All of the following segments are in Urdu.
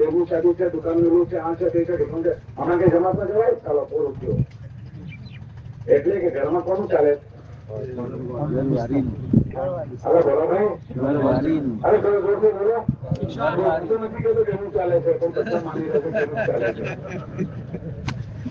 દેવું શાદી છે, દુકાન મેળવું છે, આ છે તે છે, ઢીકણું છે, અમારા કઈ જમાતમાં જવાય, ચાલો પૂરું થયું. એટલે કે ઘરમાં કોનું ચાલે? અરે બોલો ભાઈ, અરે બોલો બોલો બોલો, તો નથી કહેતો કેવું ચાલે છે, પણ બધા માની રહે છે કેવું ચાલે છે.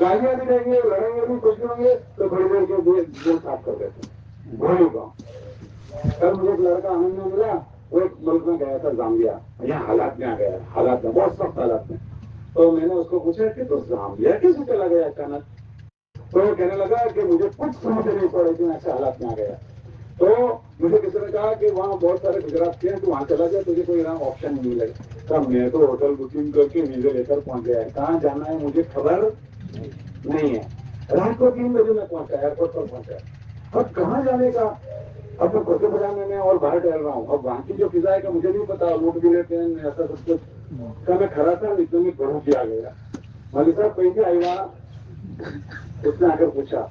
گالیاں بھی دیں گے, لڑیں گے بھی, کچھ بھی ہوں گے تو تھوڑی دیر کے لیے دل صاف کر دیتے ہیں. بھولو کا کل مجھے ایک لڑکا آنند میں ملا, وہ ایک ملک میں گیا تھا زامبیا, یہاں حالات میں آ گیا, حالات میں بہت سخت حالات میں. تو میں نے اس کو پوچھا کہ تو زامبیا کیسے چلا گیا اچانک؟ تو وہ کہنے لگا کہ مجھے کچھ سمجھ نہیں پڑے کہ میں ایسے حالات میں آ گیا. تو مجھے کسی نے کہا کہ وہاں بہت سارے گجرات کے ہیں, تو وہاں چلا گیا, تجھے کوئی یہاں آپشن نہیں ملے گا. میں تو ہوٹل بکنگ کر کے ویزے لے کر پہنچ گیا ہے, کہاں جانا ہے مجھے خبر نہیں ہے. رات کو 3 بجے میں پہنچا, ایئرپورٹ پر پہنچا. اب کہاں جانے کا, اب میں کرتے بجانے میں اور باہر ٹہل رہا ہوں. اب وہاں کی جو فضا ہے کہ مجھے نہیں پتا, لوٹ بھی لیتے ہیں ایسا سب کچھ کا. میں کھڑا تھا اتنے میں بڑھو کیا گیا, مولوی صاحب کہیں سے آئی وہاں. اس نے آ کر پوچھا,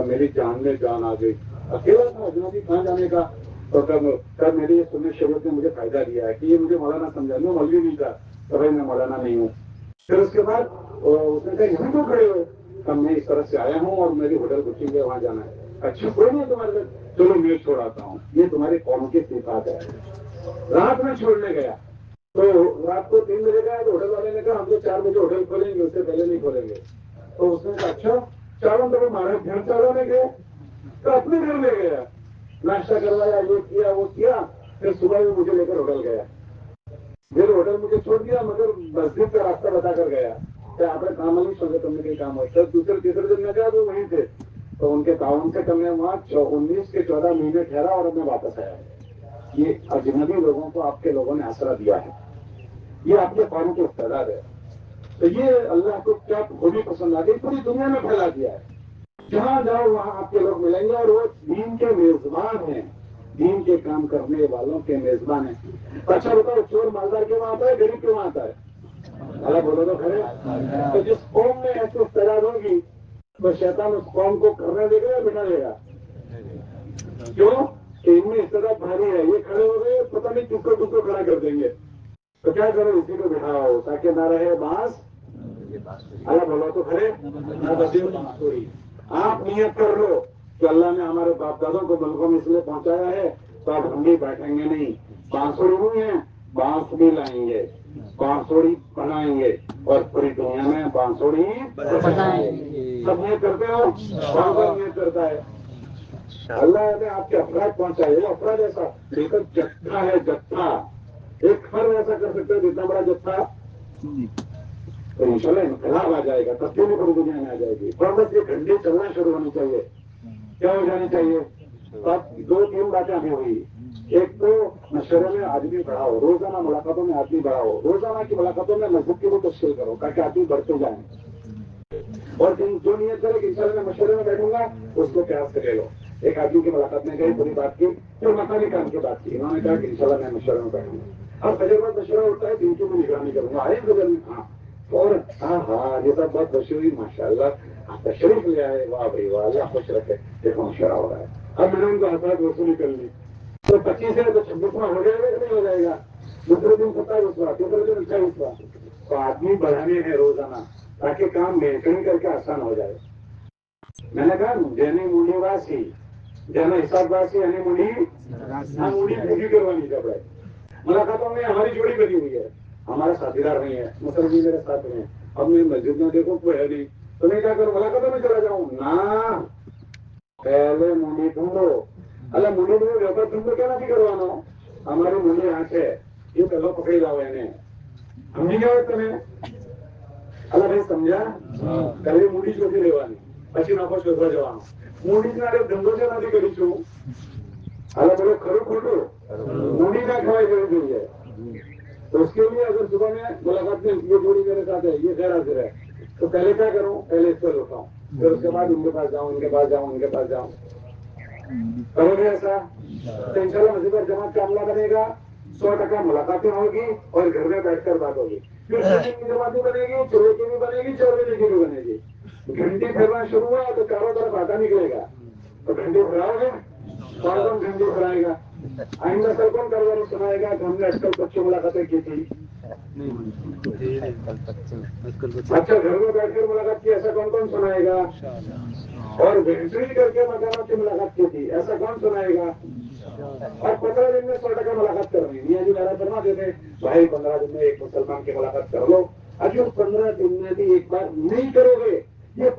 میری جان میں جان آ گئی. اکیلا تھا اجنبی, کہاں جانے کا. تو کب میری سنت شریعت نے مجھے فائدہ دیا ہے کہ یہ مجھے مولانا سمجھا, میں مولوی نہیں تھا تو بھائی میں مولانا نہیں ہوں. پھر اس کے بعد اس نے کہا یہاں کیوں کھڑے ہوئے؟ اب میں اس طرح سے آیا ہوں اور میری ہوٹل بکنگ ہے, وہاں جانا ہے. اچھا کوئی نہیں تمہارے ساتھ, چلو میں چھوڑاتا ہوں, یہ تمہاری قوم کی صفات ہے. رات میں چھوڑنے گیا تو رات کو 3 بجے گیا, تو ہوٹل والے نے کہا ہم تو 4 بجے ہوٹل کھولیں گے, اس سے پہلے نہیں کھولیں گے. تو اس نے کہا اچھا چالوں تو ہمارے گھر چالوں نے گئے, تو اپنے گھر لے گیا, ناشتہ کروایا, یہ کیا وہ کیا. پھر صبح میں مجھے لے کر ہوٹل گیا. پھر ہوٹل مجھے چھوڑ دیا, مگر مسجد کا راستہ بتا کر گیا کہ آپ نے کام نہیں سوچے, تم نے کہیں کام ہوا. دوسرے تیسرے دن میں گیا تو وہیں تھے, تو ان کے تعاون سے کم وہاں 19 کے 14 مہینے ٹھہرا اور اب میں واپس آیا. یہ اجنبی لوگوں کو آپ کے لوگوں نے آسرا دیا ہے, یہ آپ کے قوم کے اقتدار ہے. تو یہ اللہ کو کیا خوبی پسند آ گئی, پوری دنیا میں پھیلا دیا ہے. جہاں جاؤ وہاں آپ کے لوگ ملیں گے, اور وہ دین کے میزبان ہیں, دین کے کام کرنے والوں کے میزبان ہیں. اچھا بتاؤ, چور مالدار کیوں آتا ہے, غریب کیوں آتا ہے؟ اللہ بولو تو کھڑے. تو جس قوم میں ایسی اقتدار ہوگی تو شیطان اس قوم کو کرنے دے گا یا بٹھا دے گا؟ کیوں کہ ان میں استعداد بھاری ہے, یہ کھڑے ہو گئے, پتہ نہیں کس کو کھڑا کر دیں گے. تو کیا کرو, اسی کو بٹھاؤ تاکہ نہ رہے بانس. اللہ بولو تو کھڑے, نہ بچے بانسری. آپ نیت کر لو کہ اللہ نے ہمارے باپ دادوں کو ملکوں میں اس لیے پہنچایا ہے, تو آپ ہم بھی بیٹھیں گے نہیں. بانسری نہیں ہے, بانس بھی لائیں گے, بانسری بنائیں گے, اور پوری دنیا میں بانسری سب نیت کرتے ہو. کون کون نیت کرتا ہے؟ اللہ نے آپ کے افراد پہنچائے. وہ افراد ایسا بالکل جتھا ہے, جتھا. ایک فرد ایسا کر سکتے ہو جتنا بڑا جتھا, تو انشاءاللہ انقلاب آ جائے گا, تبدیلی پوری دنیا میں آ جائے گی. بس یہ گھنٹے چلنا شروع ہونی چاہیے. کیا ہو جانی چاہیے؟ اب 2-3 باتیں ابھی ہوئی. ایک تو مشورے میں آدمی بڑھاؤ, روزانہ ملاقاتوں میں آدمی بڑھاؤ, روزانہ کی ملاقاتوں میں مسجد کی وہ تشکیل کرو تاکہ آدمی بڑھتے جائیں. اور جو نیت کرے کہ انشاءاللہ میں مشورے میں بیٹھوں گا, اس کو پیار سے لے لو. ایک آدمی کی ملاقات میں گئی, پوری بات کی, پھر مکانی کام کی بات کی. انہوں نے کہا کہ انشاءاللہ میں مشورے میں بیٹھوں گا. اب فجر بعد مشورہ ہوتا ہے, دن کی میں نگرانی کروں گا, آئے فجر میں. ہاں اور ہاں یہ سب بہت خوشی ہوئی, ماشاء اللہ تشریف لے آئے, واہ بھائی واہ, اللہ خوش رکھے. دیکھو مشورہ ہو رہا ہے. اب میں نے ان کو حسرت وصولی کر لی, تو 25 ہے تو 26واں ہو جائے گا کہ نہیں ہو جائے گا؟ دوسرے دن 27واں, تیسرے دن 28واں. تو آدمی بڑھانے ہیں روزانہ تاکہ کام مینٹین کر کے آسان ہو جائے. میں نے کہا جینے منڈی واسی, جینا حساب واسی, یعنی منڈی بھیگی کروانی کپڑے. ملاقاتوں میں ہماری جوڑی بنی ہوئی ہے, ہمارا ساتھی دار نہیں ہے, مسلم جی میرے ساتھ میں. اب میں مسجد میں دیکھو کوئی ہے نہیں, تو میں کیا کروں, ملاقاتوں میں چلا جاؤں نا. پہلے منڈی ڈھونڈو. اللہ منڈی میں ویپر تم کو کیا نہیں کروانا, ہماری منڈی آنکھ ہے, یہ پہلو پکڑی لاؤ. ہم نہیں کیا تمہیں اللہ بھائی سمجھا, پہلے منڈی چوکی لیوانی, પછી નાખો શોધવા જવાનું. મૂડી ના ધંધો છે નથી કરી છું. હવે બોલો ખરું ખોટું? મૂડી ના ખવાઈ જવી જોઈએ. تو اس کے لیے اگر صبح میں ملاقات میں یہ جوڑی میرے ساتھ ہے, یہ خیر حاضر ہے, تو پہلے کیا کروں, پہلے اس پر اٹھاؤں, پھر اس کے بعد ان کے پاس جاؤں, ان کے پاس جاؤں, ان کے پاس جاؤں. کرو گے ایسا تو انشاءاللہ مسجد اور جماعت کا عملہ بنے گا, 100% ملاقاتیں ہوگی اور گھر میں بیٹھ کر بات ہوگی. پھر کی جماعتیں بنے گی, چلے کی بھی بنے گی, 4 بجے کی بھی بنے گی. گھنٹی پھیرنا شروع ہوا تو چاروں طرف آٹا نکلے گا, تو گھنٹی پھیراؤ گے, کون کون گھنٹی پھیرائے گا؟ آئندہ سر کون کاروبار سنائے گا کہ ہم نے اٹکل بچوں ملاقاتیں کی تھی. اچھا گھر میں بیٹھ کر ملاقات کی, ایسا کون کون سنائے گا؟ اور وینٹری کر کے مکانات کی ملاقات کی تھی, ایسا کون سنائے گا؟ اور 15 دن میں 100% ملاقات کرنی. میاں جی میرا فرما دیتے بھائی 15 دن میں ایک مسلمان کی ملاقات کر لو. اگر 15 دن میں بھی ایک بار نہیں کرو گے, یہ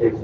1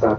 7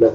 10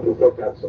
300-400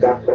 400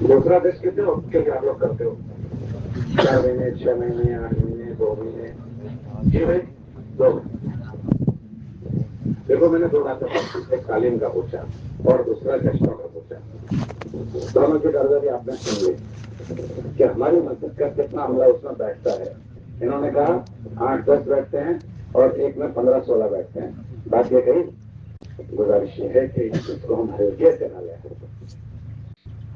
دوسرا ٹیسٹ کتنے وقت کے لیے آپ لوگ کرتے ہو؟ 4 مہینے 6 مہینے 8 مہینے 2 مہینے؟ جی بھائی 2 دیکھو میں نے 2 باتیں پوچھی، ایک تعلیم کا پوچھا اور دوسرا ٹیسٹوں کا پوچھا. دونوں کی کارروائی آپ نے سن لی کہ ہماری مسجد کا کتنا عملہ اس میں بیٹھتا ہے. انہوں نے کہا 8-10 بیٹھتے ہیں اور ایک میں 15-16 بیٹھتے ہیں. بات یہ کہی گزارش یہ ہے کہ اس کو ہم ہلکے سے نہ لیں.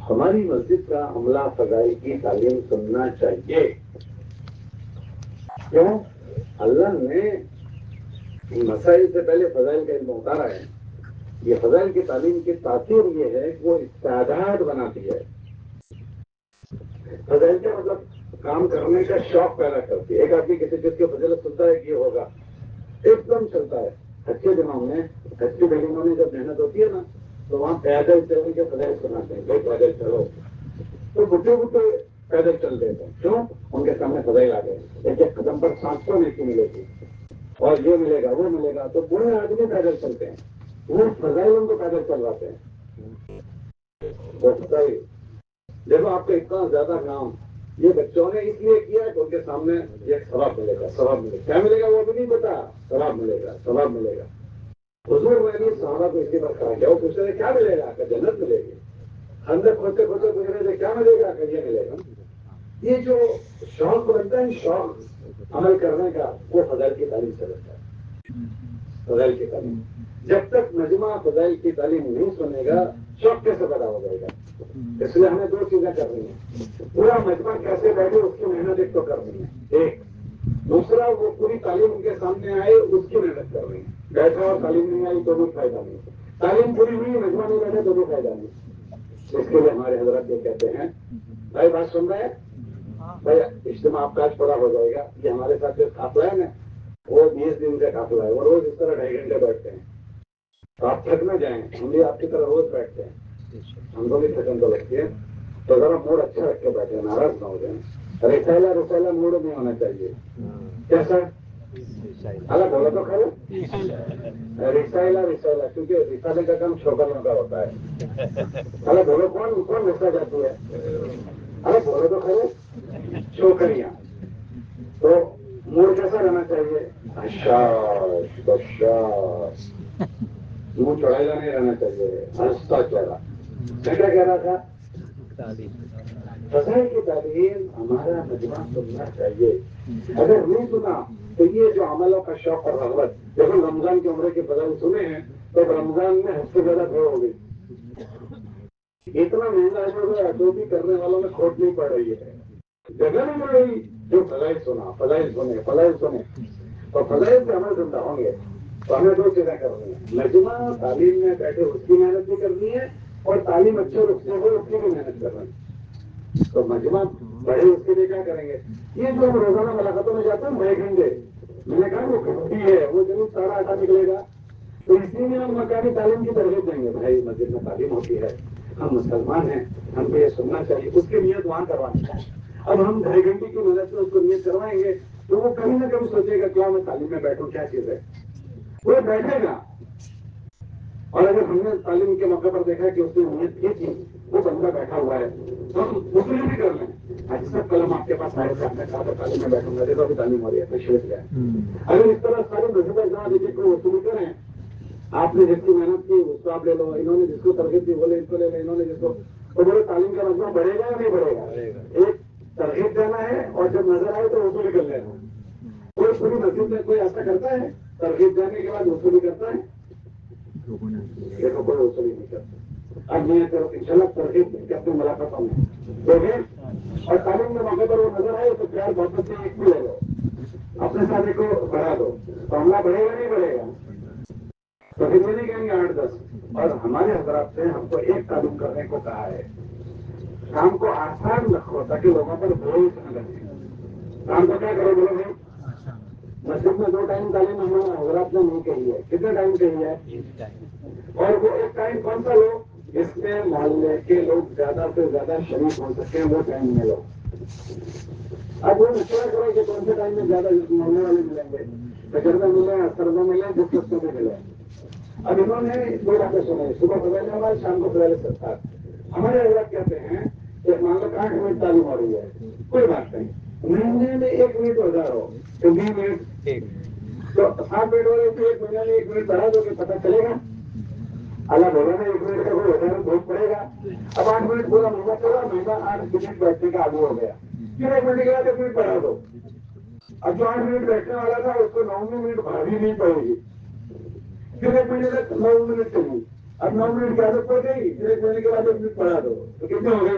ہماری مسجد کا عملہ فضائی کی تعلیم سننا چاہیے. کیوں؟ اللہ نے مسائل سے پہلے فضائل کا علم اتارا ہے. یہ فضائل کی تعلیم کی تاثیر یہ ہے کہ وہ استعداد بناتی ہے. فضائل کا مطلب کام کرنے کا شوق پیدا کرتی ہے. ایک آدمی کسی چیز کی فضیلت سنتا ہے کہ یہ ہوگا ایک دم چلتا ہے. اچھے دنوں میں اچھی بلڈنگوں میں جب محنت ہوتی ہے نا تو وہاں پیدل چلنے کے فضائل سناتے ہیں. بھائی پیدل چلو تو بڈھے پیدل چل دیتے ہیں. کیوں؟ ان کے سامنے فضائل آ گئے. ایک قدم پر 700 نیکی ملے گی اور یہ ملے گا وہ ملے گا. تو بوڑھے آدمی پیدل چلتے ہیں. وہ فضائل ان کو پیدل چلواتے ہیں. دیکھو آپ کا اتنا زیادہ کام یہ بچوں نے اس لیے کیا کہ ان کے سامنے یہ ثواب ملے گا. ثواب ملے گا. کیا ملے گا وہ بھی نہیں پتا. ثواب ملے گا. ثواب ملے گا. حضور میں نے صحابہ کو اسی پر کہا کیا وہ پوچھ رہے کیا ملے گا؟ کہ جنت ملے گی. اندر کھوتے کھوتے پوچھ رہے تھے کیا ملے گا؟ کہ یہ ملے گا. یہ جو شوق بنتا ہے شوق عمل کرنے کا وہ فضائل کی تعلیم سے بنتا ہے. فضائل کی تعلیم جب تک مجمع فضائل کی تعلیم نہیں سنے گا شوق کیسے پیدا ہو جائے گا؟ اس لیے ہمیں 2 چیزیں کرنی ہیں. پورا مجمع کیسے بیٹھے اس کی محنت ایک تو کرنی ہے. ایک دوسرا وہ پوری تعلیم ان کے سامنے آئے اس کی محنت کرنی ہے. بیٹھا اور تعلیم نہیں آئی تو بھی فائدہ نہیں. تعلیم پوری ہوئی مجمع نہیں بیٹھے تو بھی فائدہ نہیں. اس کے لیے ہمارے حضرت یہ کہتے ہیں بھائی بات سن رہے ہیں بھائی اجتماع آپ کا پورا ہو جائے گا. یہ ہمارے ساتھ جو قافلہ ہے نا وہ 20 دن کا قافلہ ہے. وہ روز اس طرح 2.5 گھنٹے بیٹھتے ہیں. تو آپ تھک نہ جائیں. ہم بھی آپ کی طرح روز بیٹھتے ہیں. ہم کو بھی تھکن تو لگتی ہے. تو ذرا موڈ اچھا رکھ کے بیٹھے ناراض نہ ہو جائیں. رسالہ موڈ نہیں ہونا چاہیے. کیسا الگ بولا تو کھڑے رسالہ کیونکہ رسالے کا کام چھوکروں کا ہوتا ہے. الگ بولو کون رسا جاتی ہے. الگ بولو تو کھڑے چھوکریاں. تو موڈ کیسا رہنا چاہیے؟ منہ چڑھایا نہیں رہنا چاہیے. ہنستا چڑھا. میں کیا کہہ رہا تھا فضائل کی تعلیم ہمارا مجمع سننا چاہیے. اگر نہیں سنا تو یہ جو عملوں کا شوق اور رغبت دیکھو رمضان کے عمرے کے فضائل سنے ہیں تو رمضان میں حد سے زیادہ بھیڑ ہو گئی. اتنا مہنگا ہو گیا جو بھی کرنے والوں میں کھوٹ نہیں پڑ رہی ہے. جگہ نہیں مل رہی جو فضائل سنا فضائل سنے. اور فضائل سے عمل زندہ ہوں گے تو ہمیں 2 چیزیں کرنی ہے. مجمع تعلیم میں بیٹھے اس کی محنت بھی کرنی ہے اور تعلیم اچھے رخ سے ہو اس کی بھی محنت کرنی ہے. تو مجمع بڑے اس کے لیے کیا کریں گے؟ یہ جو ہم روزانہ ملاقاتوں میں جاتے ہیں 2 گھنٹے میں نے کہا وہ گھنٹی ہے وہ ضرور سارا آٹا نکلے گا. تو اسی میں ہم مکانی تعلیم کی ترغیب دیں گے. بھائی مسجد میں تعلیم ہوتی ہے ہم مسلمان ہیں ہم کو یہ سننا چاہیے. اس کی نیت وہاں کروانی چاہیے. اب ہم 2.5 گھنٹے کی محنت سے اس کو نیت کروائیں گے تو وہ کبھی نہ کبھی سوچے گا کیا میں تعلیم میں بیٹھوں کیا چیز ہے. وہ بیٹھے گا. اور اگر ہم نے تعلیم کے موقع پر دیکھا کہ اس نے نیت کی تھی وہ بندہ بیٹھا ہوا ہے تو ہم اس لیے بھی کر لیں. سب قلم آپ کے پاس آئے تھے آپ نے کہا تعلیم میں بیٹھوں گا دیکھو ابھی تعلیم ہو رہی ہے تشریف لے. اگر اس طرح سارے مذہب جہاں دیکھیے کو وصول کریں آپ نے جس کی محنت کی اس کو آپ لے لو. انہوں نے جس کو ترغیب دی بولے اس کو لے لو. انہوں نے جس کو تو بولے تعلیم کا مجمع بڑھے گا یا نہیں بڑھے گا؟ ایک ترغیب دینا ہے اور جب نظر آئے تو وصول کر لینا. کوئی پوری مسجد میں کوئی ایسا کرتا ہے ترغیب دینے کے بعد وصولی کرتا ہے؟ دیکھو کوئی وصولی نہیں کرتا. اب میں انشاءاللہ ترغیب کی اپنی ملاقاتوں میں دیکھیں اور تعلیم کے موقع پر وہ نظر آئے تو پیار محبت سے ایک بھی لے لو اپنے ساتھی کو بڑھا دو. تو عملہ بڑھے گا نہیں بڑھے گا؟ تو پھر یہ نہیں کہیں گے 8-10. اور ہمارے حضرات سے ہم کو ایک تعلیم کرنے کو کہا ہے. کام کو آسان رکھو تاکہ لوگوں پر بوجھ نہ لگے. کام کو کیا کرو بولو بھائی مسجد میں 2 ٹائم تعلیم ہمارے حضرات نے نہیں کہی ہے. کتنے ٹائم کہی ہے؟ اور وہ ایک ٹائم کون سا لو جس میں محلے کے لوگ زیادہ سے زیادہ شریک ہو سکے وہ ٹائم میں لو. اب وہ مشورہ کرو کہ کون سے ٹائم میں زیادہ محلے والے ملیں گے. فجر میں ملے اثر میں ملے جس وقت میں ملے. اب انہوں نے دو باتیں سنائی، صبح فضائل نماز، شام کو فضائل استغفار. ہمارے حضرات کہتے ہیں کہ مان لو 8 منٹ تعلیم ہو رہی ہے، کوئی بات نہیں، مہینے میں 1 منٹ ہو جا رہا ہو تو 20 منٹ تو 7 منٹ ہو رہے تو 1 مہینے میں 1 منٹ بڑھا دو کہ پتہ چلے گا. اللہ بولا نا 1 منٹ کا کوئی ہوتا ہے بہت پڑے گا. اب 8 منٹ پورا مہینہ چلا، مہینہ 8 منٹ بیٹھنے کا عادی ہو گیا، پھر 1 منٹ کے بعد 1 منٹ بڑھا دو. اب جو 8 منٹ بیٹھنے والا تھا اس کو 9 منٹ بھاری نہیں پڑے گی، پھر 1 مہینے تک 9 منٹ چلی. اب 9 منٹ کی عادت پڑ گئی، پھر 1 مہینے کے بعد 1 منٹ بڑھا دو تو کتنے ہو گئے؟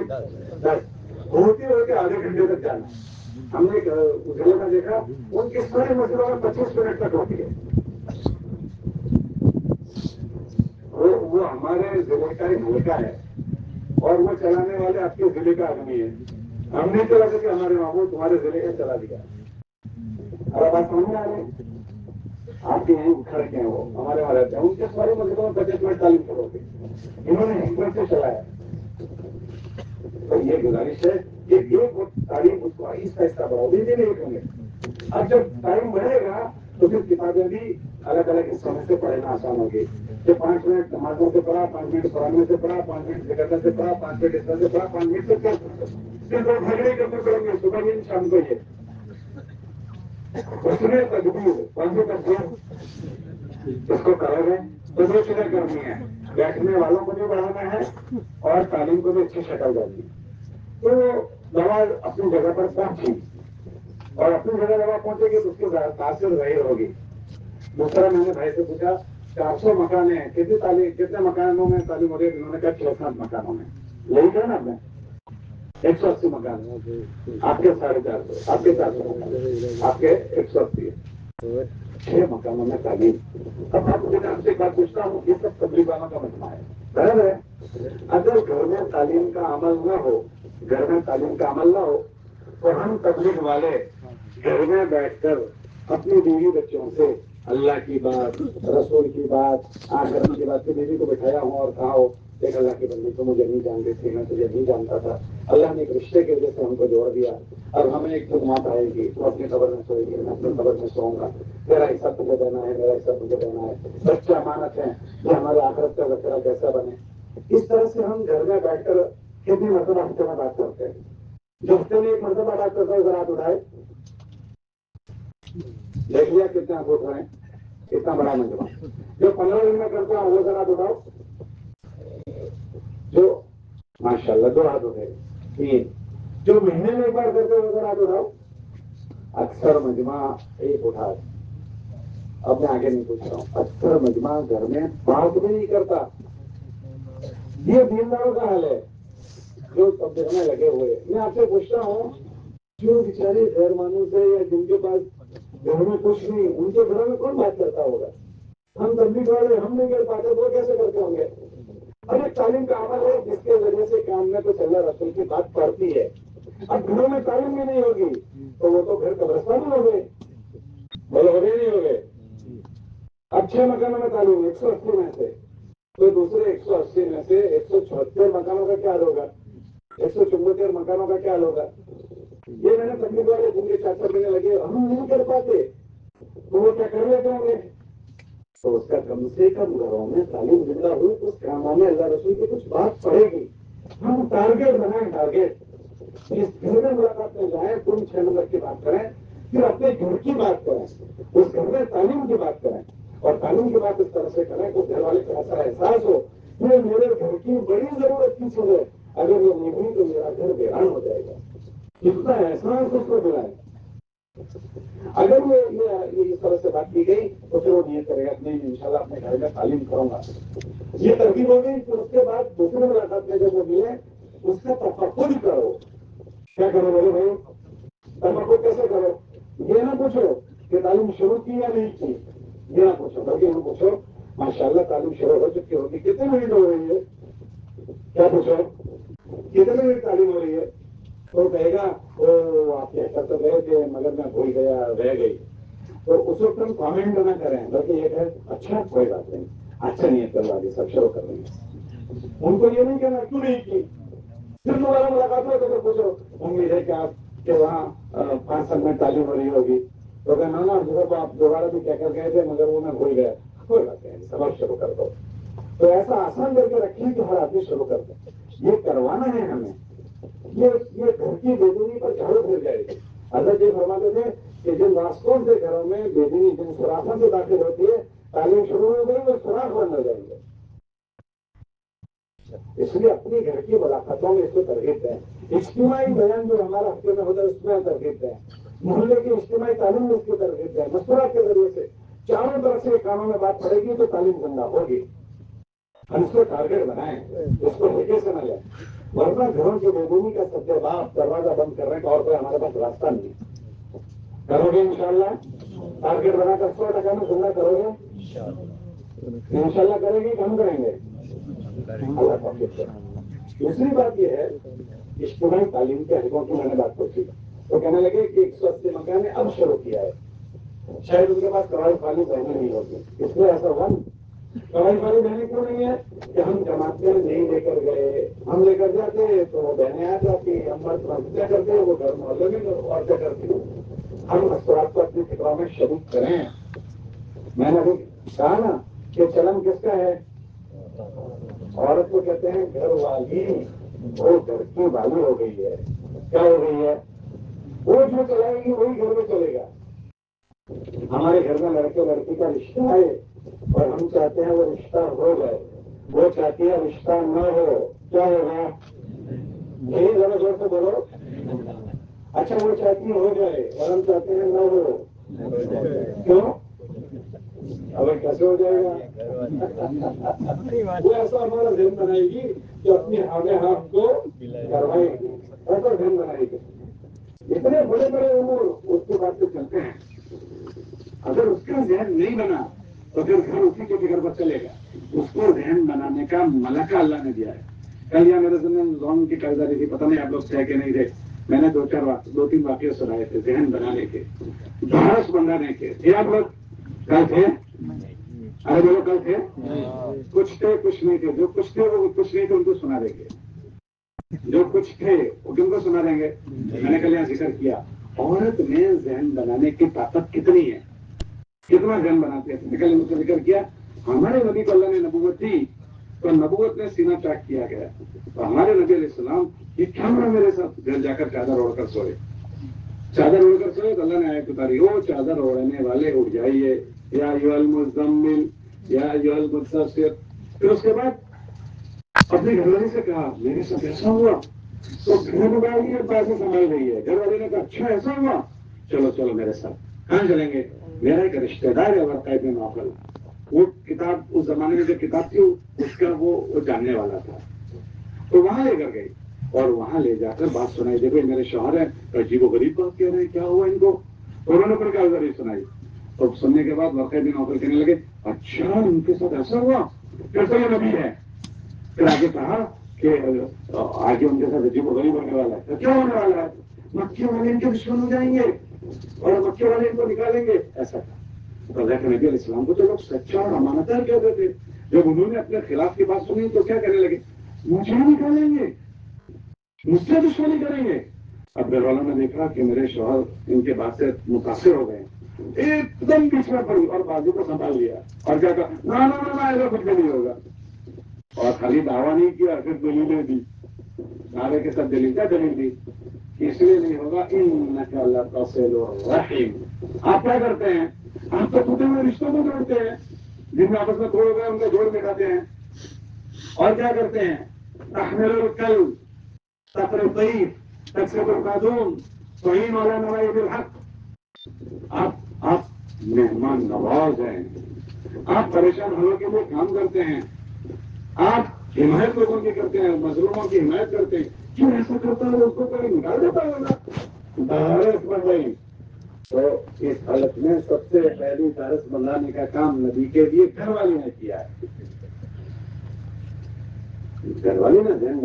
10. ہوتے ہوتے آدھے گھنٹے تک جانا. ہم نے ضلع میں دیکھا ان کے سارے مسئلوں میں 25 منٹ تک ہوتی ہے. وہ ہمارے ضلع کا ایک حلقہ ہے اور وہ چلانے والے آپ کے ضلع کا آدمی ہے. ہم نہیں چلا سکے، ہمارے ماموں تمہارے ضلع کا چلا دیا. اب بات سمجھ میں آ رہی ہے؟ آپ کے یہیں کھڑے ہیں، وہ ہمارے وہاں رہتے ہیں، ان کے سارے مسئلوں میں 25 منٹ تعلیم کرو گے. انہوں نے حکمت سے چلایا. تو یہ گزارش ہے کہ ایک تعلیم اس کو آہستہ آہستہ بڑھاؤ، دن ایک ہوں گے. اب جب ٹائم بڑھے گا تو پھر کتابیں بھی الگ الگ حصوں میں سے پڑھنا آسان ہوگی. کہ 5 منٹ نمازوں سے پڑھا، 5 منٹ قرآن سے پڑھا، 5 منٹ ذکر سے پڑھا، 5 منٹ اس سے پڑھا، 5 منٹ سے پھر 2 جھگڑے کرنے پڑیں گے، صبح دن شام کو. یہ اس میں تجویز 5 تجویز اس کو کرو گے تو 2 چیزیں کرنی ہے، بیٹھنے والوں کو بھی بڑھانا ہے اور تعلیم کو بھی اچھی شکل دینی ہے. تو دوا اپنی جگہ پر پہنچی اور اپنی جگہ دوا پہنچے گی تو اس کی تاثر ظاہر ہوگی. دوسرا میں نے بھائی سے پوچھا 400 مکان ہیں، کتنے مکانوں میں تعلیم ہو رہی ہے؟ انہوں نے کہا 66 مکانوں میں. یہی کہا نا آپ نے 180 مکان. آپ کے 450، آپ کے 400، آپ کے 180، 6 مکانوں میں تعلیم. اب آپ سے ایک بات پوچھتا ہوں، یہ سب تبلیغ والوں کا مسئلہ ہے، برابر ہے؟ اگر گھر میں تعلیم کا عمل نہ ہو، گھر میں تعلیم کا عمل نہ ہو تو ہم تبلیغ والے گھر میں بیٹھ کر اپنی بیوی بچوں سے اللہ کی بات، رسول کی بات، آخرت کی بات، بیوی کو بٹھایا ہوں اور کہا ہو دیکھ اللہ کی بندی تو مجھے نہیں جانتی تھی، میں تجھے نہیں جانتا تھا، اللہ نے ایک رشتے کے وجہ سے ہم کو جوڑ دیا، اب ہمیں ایک خدمات آئے گی، تو اپنی خبر میں سوئے گی، میں اپنی خبر میں سوؤں گا، میرا حصہ تجھے دینا ہے، میرا حصہ تجھے دینا ہے، بچے امانت ہیں، یہ ہمارے آخرت کا ذخیرہ کیسا بنے. اس طرح سے ہم گھر میں بیٹھ کر کتنی مرتبہ ہفتے میں بات کرتے ہیں. جو ہفتے میں ایک مرتبہ بات کرتا ہے ذرا اٹھائے، دیکھ لیا کتنے آپ اٹھ رہے ہیں، اتنا بڑا مجمع. جو 15 دن میں کرتا ہوں وہ ذرا اٹھاؤ، جو ماشاء اللہ 2 ہاتھ اٹھے. 3 جو مہینے میں ایک بار کرتے ہیں وہ ذرا اٹھاؤ. اکثر مجمع ایک اٹھا. اب میں آگے نہیں پوچھ رہا ہوں، اکثر مجمع گھر میں بات بھی نہیں کرتا. یہ دینداروں کا حال ہے جو تبلیغ میں لگے ہوئے. میں آپ سے پوچھتا ہوں، جو بیچارے غیر مانوس ہے یا جن کے پاس گھر میں کچھ نہیں، ان کے گھروں میں کون بات کرتا ہوگا؟ ہم تبلیغ والے ہم نہیں کر پاتے، وہ کیسے کرتے ہوں گے؟ اور ایک تعلیم کا عمل ہے جس کے ذریعے سے کام میں کچھ اللہ رسول کی بات پڑتی ہے. اب گھروں میں تعلیم بھی نہیں ہوگی تو وہ تو گھر قبرستان ہو گئے، بولے ہو گئے نہیں ہو گئے. اب 6 مکانوں میں تعلیم 180 میں سے، تو دوسرے 180 میں سے 176 مکانوں کا کیا ہوگا؟ 174 مکانوں کا کیا ہوگا؟ یہ میں نے تبلیغ والے جن کے 4 مہینے لگے ہم نہیں کر پاتے تو وہ کیا کر لیتے ہوں گے؟ تو اس کا کم سے کم گھروں میں تعلیم زندہ ہوئی، اس کاموں میں اللہ رسول کی کچھ بات پڑے گی. ہم ٹارگیٹ بنائیں، ٹارگیٹ اس گھر میں ملاقات میں جائیں، تم 6 نمبر کی بات کریں، پھر اپنے گھر کی بات کریں، اس گھر میں تعلیم کی بات کریں اور تعلیم کی بات اس طرح سے کریں کہ گھر والے کو ایسا احساس ہو کہ میرے گھر کی بڑی ضرورت کی چیز ہے، اگر یہ نہیں ہوئی تو میرا گھر ویران ہو جائے گا. کتنا احساس اس کو دلائے. اگر یہ اس طرح سے بات کی گئی تو پھر وہ نیت کرے گا کہ نہیں انشاءاللہ اپنے گھر میں تعلیم کروں گا. یہ ترکیب ہو گئی. پھر اس کے بعد دوسرے ملاقات میں جب وہ ملے اس کا تفقد کرو. کیا کرو بولے بھائی؟ تفقد کیسے کرو؟ یہ نہ پوچھو کہ تعلیم شروع کی یا نہیں کی، یہ نہ پوچھو، بلکہ یہ پوچھو ماشاءاللہ تعلیم شروع ہو چکی ہوگی، کتنے منٹ ہو رہی ہے؟ کیا پوچھو کتنے منٹ تعلیم ہو رہی ہے؟ تو کہے گا وہ آپ کہہ کر تو گئے تھے مگر میں بھول گیا، رہ گئی. تو اس وقت ہم کامنٹ نہ کریں، بلکہ یہ کہ اچھا کوئی بات نہیں، اچھا نہیں ہے کروا دی، سب شروع کر دیں گے. ان کو یہ نہیں کہنا کیوں نہیں کی. پھر دوبارہ ملاقات ہو تو پھر پوچھو امید ہے کہ آپ کے وہاں 5 سال میں تعلیم ہو رہی ہوگی. تو کہنا نا آپ دوبارہ بھی کہہ کر گئے تھے مگر وہ میں بھول گیا. کوئی بات نہیں سبق شروع کر دو. تو ایسا آسان کر کے رکھیں کہ ہر آدمی شروع کر دے. یہ کروانا ہے ہمیں. یہ گھر کی بےدینی پر جھاڑو پھر جائے گی. حضرت یہ فرماتے تھے کہ جن راستوں سے گھروں میں بےدینی جن سوراخوں سے داخل ہوتی ہے تعلیم شروع ہو گئی وہ سوراخ بند ہو جائیں گے. اس لیے اپنی گھر کی ملاقاتوں میں اس کو ترغیب دیں. اجتماعی بیان جو ہمارا ہفتے میں ہوتا ہے اس میں ترغیب دیں. محلے کی اجتماعی تعلیم میں اس کی ترغیب دیں. مشورہ کے ذریعے سے چاروں طرف سے کاموں میں بات پڑے گی تو تعلیم زندہ ہوگی. ہم اس کو ٹارگیٹ بنائیں, اس کو ہلکے سے نہ لیں. ورنہ گھروں کی بےدینی کا سب باپ دروازہ بند کرنے کا اور کوئی ہمارے پاس راستہ نہیں. کرو گے انشاءاللہ؟ ٹارگیٹ بنا کر 100% میں زندہ کرو گے انشاءاللہ. کریں گے کہ ہم کریں گے؟ اللہ توفیق دے. دوسری بات یہ ہے اجتماعی تعلیم کے حقوق کی میں نے بات پوچھی تو کہنے لگے کہ 180 مکان نے اب شروع کیا ہے. شاید ان کے پاس قواعد خالی بہنیں نہیں ہوتی. اس لیے ایسا ہوا قواعد خالی بہنیں کیوں نہیں ہے کہ ہم جماعت میں نہیں لے کر گئے. ہم لے کر جاتے تو وہ بہنیں آ جاتی. ہم مرد کیا کرتے وہ گھر محلے میں عورتیں کرتی. ہم مشورات کو اپنی فکروں میں شریک کریں. میں نے ابھی کہا نا کہ چلن کس کا ہے؟ عورت کو کہتے ہیں گھر والی. وہ گھر کی والی ہو گئی ہے. کیا ہو گئی ہے؟ وہ جو چلائے گی وہی گھر میں چلے گا. ہمارے گھر میں لڑکے لڑکی کا رشتہ ہے اور ہم چاہتے ہیں وہ رشتہ ہو جائے. وہ چاہتی ہے رشتہ نہ ہو. کیا ہوگا؟ یہی ذرا زور سے بولو. اچھا وہ چاہتی ہو جائے اور ہم چاہتے ہیں نہ ہو. کیوں؟ اب کیسے ہو جائے گا؟ وہ ایسا ہمارا ذہن بنائے گی کہ اپنی ہمیں ہاتھ کو کروائے گی. ایسا ذہن بنائے گی. اتنے بڑے بڑے امور اس کے بعد سے چلتے ہیں. اگر اس کا ذہن نہیں بنا تو پھر گھر اسی کے فکر پر چلے گا. اس کو ذہن بنانے کا ملکہ اللہ نے دیا ہے. کل یا میرے ذمہ لون کی قرض داری تھی. پتہ نہیں آپ لوگ تھے کہ نہیں تھے. میں نے 2-3 واقعے سنائے تھے ذہن بنانے کے, ڈھارس بنانے کے. آپ لوگ کل تھے؟ ارے بولو کل تھے؟ کچھ تھے کچھ نہیں تھے. جو کچھ تھے وہ کچھ نہیں تھے ان کو سنا دیں گے. جو کچھ تھے وہ کن کو سنا دیں گے؟ میں نے کل یہاں ذکر کیا عورت میں ذہن بنانے کی طاقت کتنی ہے, کتنا ذہن بناتے ہیں. میں کل مجھ سے ذکر کیا ہمارے نبی کو اللہ نے نبوت دی تو نبوت میں سینہ چاک کیا گیا. تو ہمارے نبی علیہ السلام یہ کیا میرے ساتھ گھر جا کر چادر اوڑھ کر سوئے. چادر اوڑھ کر سوئے تو اللہ نے آیت اتاری ہو چادر اوڑھنے والے اٹھ جائیے یا ایھا المزمل یا ایھا المدثر. پھر اس کے بعد اپنے گھر والے سے کہا میرے ساتھ ایسا ہوا تو گھر والی پیسے سنبھال رہی ہے. گھر والے نے کہا اچھا ایسا ہوا چلو چلو میرے ساتھ. کہاں چلیں گے؟ میرا ایک رشتے دار ہے ورقہ بن نوفل. وہ کتاب اس زمانے میں جو کتاب تھی اس کا وہ جاننے والا تھا. تو وہاں لے کر گئی اور وہاں لے جا کر بات سنائی. دیکھو میرے شوہر ہیں عجیب و غریب بات کہہ رہے ہیں, کیا ہوا ان کو؟ انہوں نے پھر کیا ذریعے سنائی. تو سننے کے بعد ورقہ بن نوفل کہنے لگے اچھا ان کے ساتھ ایسا ہوا پھر تو یہ نبی ہے. پھر آگے کہا کہ آگے ان کے ساتھ عجیب و غریب ہونے والا ہے. تو کیا ہونے والا ہے؟ مکے والے ان کے دشمن ہو جائیں گے اور مکے والے ان کو نکالیں گے. ایسا تھا. تو اللہ کے نبی علیہ السلام کو تو لوگ سچا اور امانتدار کہتے تھے. جب انہوں نے اپنے خلاف کی بات سنی تو کیا کہنے لگے مجھے نکالیں گے, مجھ سے دشمنی کریں گے. اب گھر والوں نے دیکھا کہ میرے شوہر ان کے بات سے متاثر ہو گئے, ایک دم بیچ میں پڑی اور بازو کو سنبھال لیا اور کیا کہا نہ ایسا کچھ بھی نہیں ہوگا. اور خالی دعویٰ نہیں کیا پھر دلیلیں دی. دعوے کے ساتھ دلیل کیا دلیل دی اس لیے نہیں ہوگا انک لتصل الرحم. آپ کیا کرتے ہیں؟ آپ تو ٹوٹے ہوئے رشتوں کو جوڑتے ہیں. جن میں آپس میں توڑ گئے ان کو جوڑ مٹاتے ہیں. اور کیا کرتے ہیں؟ تحمل الکلب تقر الضیف تکسب القادون تعین علی نوائب الحق. آپ مہمان نواز ہیں. آپ پریشان ہونے کے لیے کام کرتے ہیں. آپ حمایت لوگوں کی کرتے ہیں, مظلوموں کی حمایت کرتے ہیں. کیوں ایسا کرتا ہے؟ اس کو کوئی نکال دیتا ہوگا. دارس بن گئی. تو اس حالت میں سب سے پہلی دارس بنانے کا کام نبی کے لیے گھر والی نے کیا ہے. گھر والی نا ذہن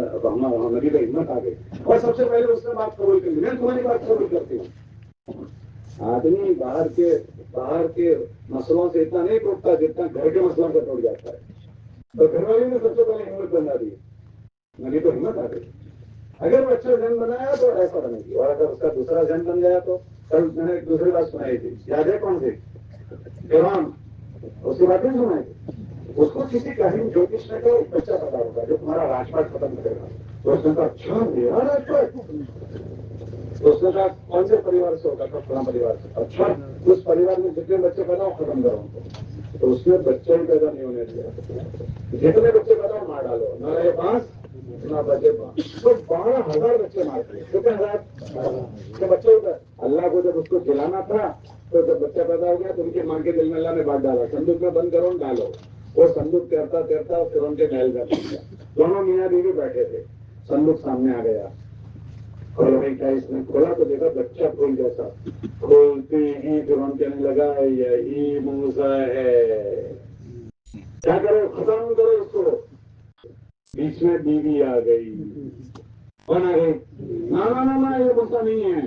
نبی کا ہمت آ گئی اور سب سے پہلے اس نے بات قبول کر لی. میں تمہاری بات قبول کرتی ہوں. آدمی باہر کے مسئلوں سے اتنا نہیں ٹوٹتا جتنا گھر کے مسئلوں سے ٹوٹ جاتا ہے. تو گھر والی نے سب سے پہلے ہمت بنا دی. نبی کو ہمت آ گئی. اگر وہ اچھا ذہن بنایا تو ایسا بنے گی اور اگر اس کا دوسرا ذہن بن گیا تو کل میں نے ایک دوسری بات سنائی تھی, یاد ہے کون سی؟ فرعون اس کی بات نہیں سنائے گی. اس کو کسی کہیں جوتش نے کہا ایک بچہ پیدا ہوگا جو تمہارا راجپاٹ ختم کرے گا. تو اس نے کہا اچھا میرا راجپاٹ. اس نے کہا کون سے پریوار سے ہوگا؟ فلاں پریوار سے. اچھا اس پریوار میں جتنے بچے پیدا ہو ختم کرو ان کو. تو اس نے بچہ ہی پیدا نہیں ہونے دیا. جتنے بچے پیدا ہو مار ڈالو. نہ رہے پاس نہ بچے پاس. تو 12,000 بچے مار دیے. کتنے ہزار بچے ہوتا ہے. اللہ کو جب اس کو کھلانا تھا تو جب بچہ پیدا ہو گیا تو ان کے ماں کے دل میں اللہ نے بات ڈالا صندوق میں بند کرو ڈالو. وہ صندوق تیرتا تیرتا پھر ان کے محل میں پہنچ گیا. دونوں میاں بیوی بیٹھے تھے. صندوق سامنے آ گیا اور کیا اس نے کھولا تو دیکھا بچہ پھول جیسا. کھولتے ہی پھر ان کہنے لگا یہی موسیٰ ہے. کیا کرو ختم کرو اس کو. بیچ میں بیوی آ گئی. کون آ گئی؟ نہ یہ موسیٰ نہیں ہے.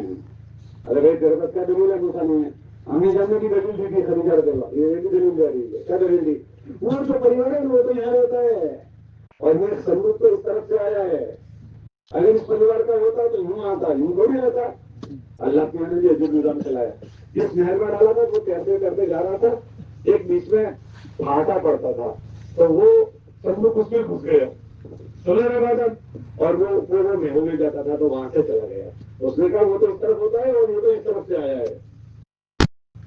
ارے بھائی تیرے پاس کیا دلیل ہے موسیٰ نہیں ہے؟ امی جاننے کی دلیل دی تھی خریدا کروا. یہ بھی دلیل جا رہی ہے. کیا دلیل دی؟ وہ جو پریوار ہے وہ تو یہاں رہتا ہے اور یہ صندوق تو اس طرف سے آیا ہے. اگر اس پریوار کا ہوتا تو یوں آتا یوں تھوڑی آتا. اللہ کی نے یہ عجیب نظام چلایا. جس نہر میں ڈالا تھا وہ تیرتے کرتے جا رہا تھا. ایک بیچ میں پھاٹا پڑتا تھا تو وہ صندوق اس میں گھس گیا. سنا رہا تھا اور وہ محل میں جاتا تھا تو وہاں سے چلا گیا. اس نے کہا وہ تو اس طرف ہوتا ہے اور وہ تو اس طرف سے آیا ہے.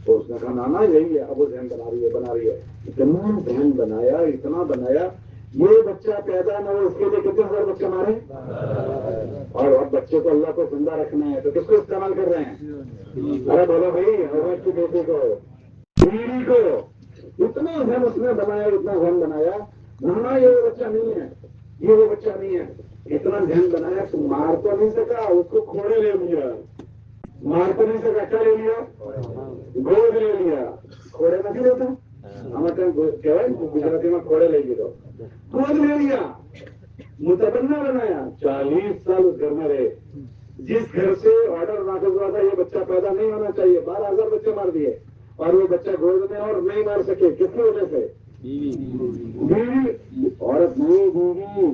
تو اس نے کہا نانا یہی ہے. اب وہ ذہن بنا رہی ہے. اتنا ذہن بنایا اتنا بنایا. یہ بچہ پیدا نہ ہو اس کے لیے کتنے ہزار بچے مارے. اور بچے کو اللہ کو زندہ رکھنا ہے تو کس کو استعمال کر رہے ہیں؟ ارے بولو بھائی عورت کی بیٹی کو بیوی کو. اتنا ذہن اس نے بنایا اتنا ذہن بنایا. نانا یہ وہ بچہ نہیں ہے یہ وہ بچہ نہیں ہے. اتنا ذہن بنایا تو مار تو نہیں سکا. اس کو کھوڑے لے لیا. مار تو نہیں سکا. کیا لے لیا؟ گود لے لیا. کھوڑے میں نہیں ہوتا ہمارے گجراتی میں کھوڑے لے گی. گود لے لیا. متبنہ بنایا. 40 سال اس گھر میں رہے. جس گھر سے آرڈر نافذ ہوا تھا یہ بچہ پیدا نہیں ہونا چاہیے 12,000 بچے مار دیے. اور وہ بچہ گود میں اور نہیں مار سکے. کس کی وجہ سے؟ بیوی. عورت نہیں بیوی.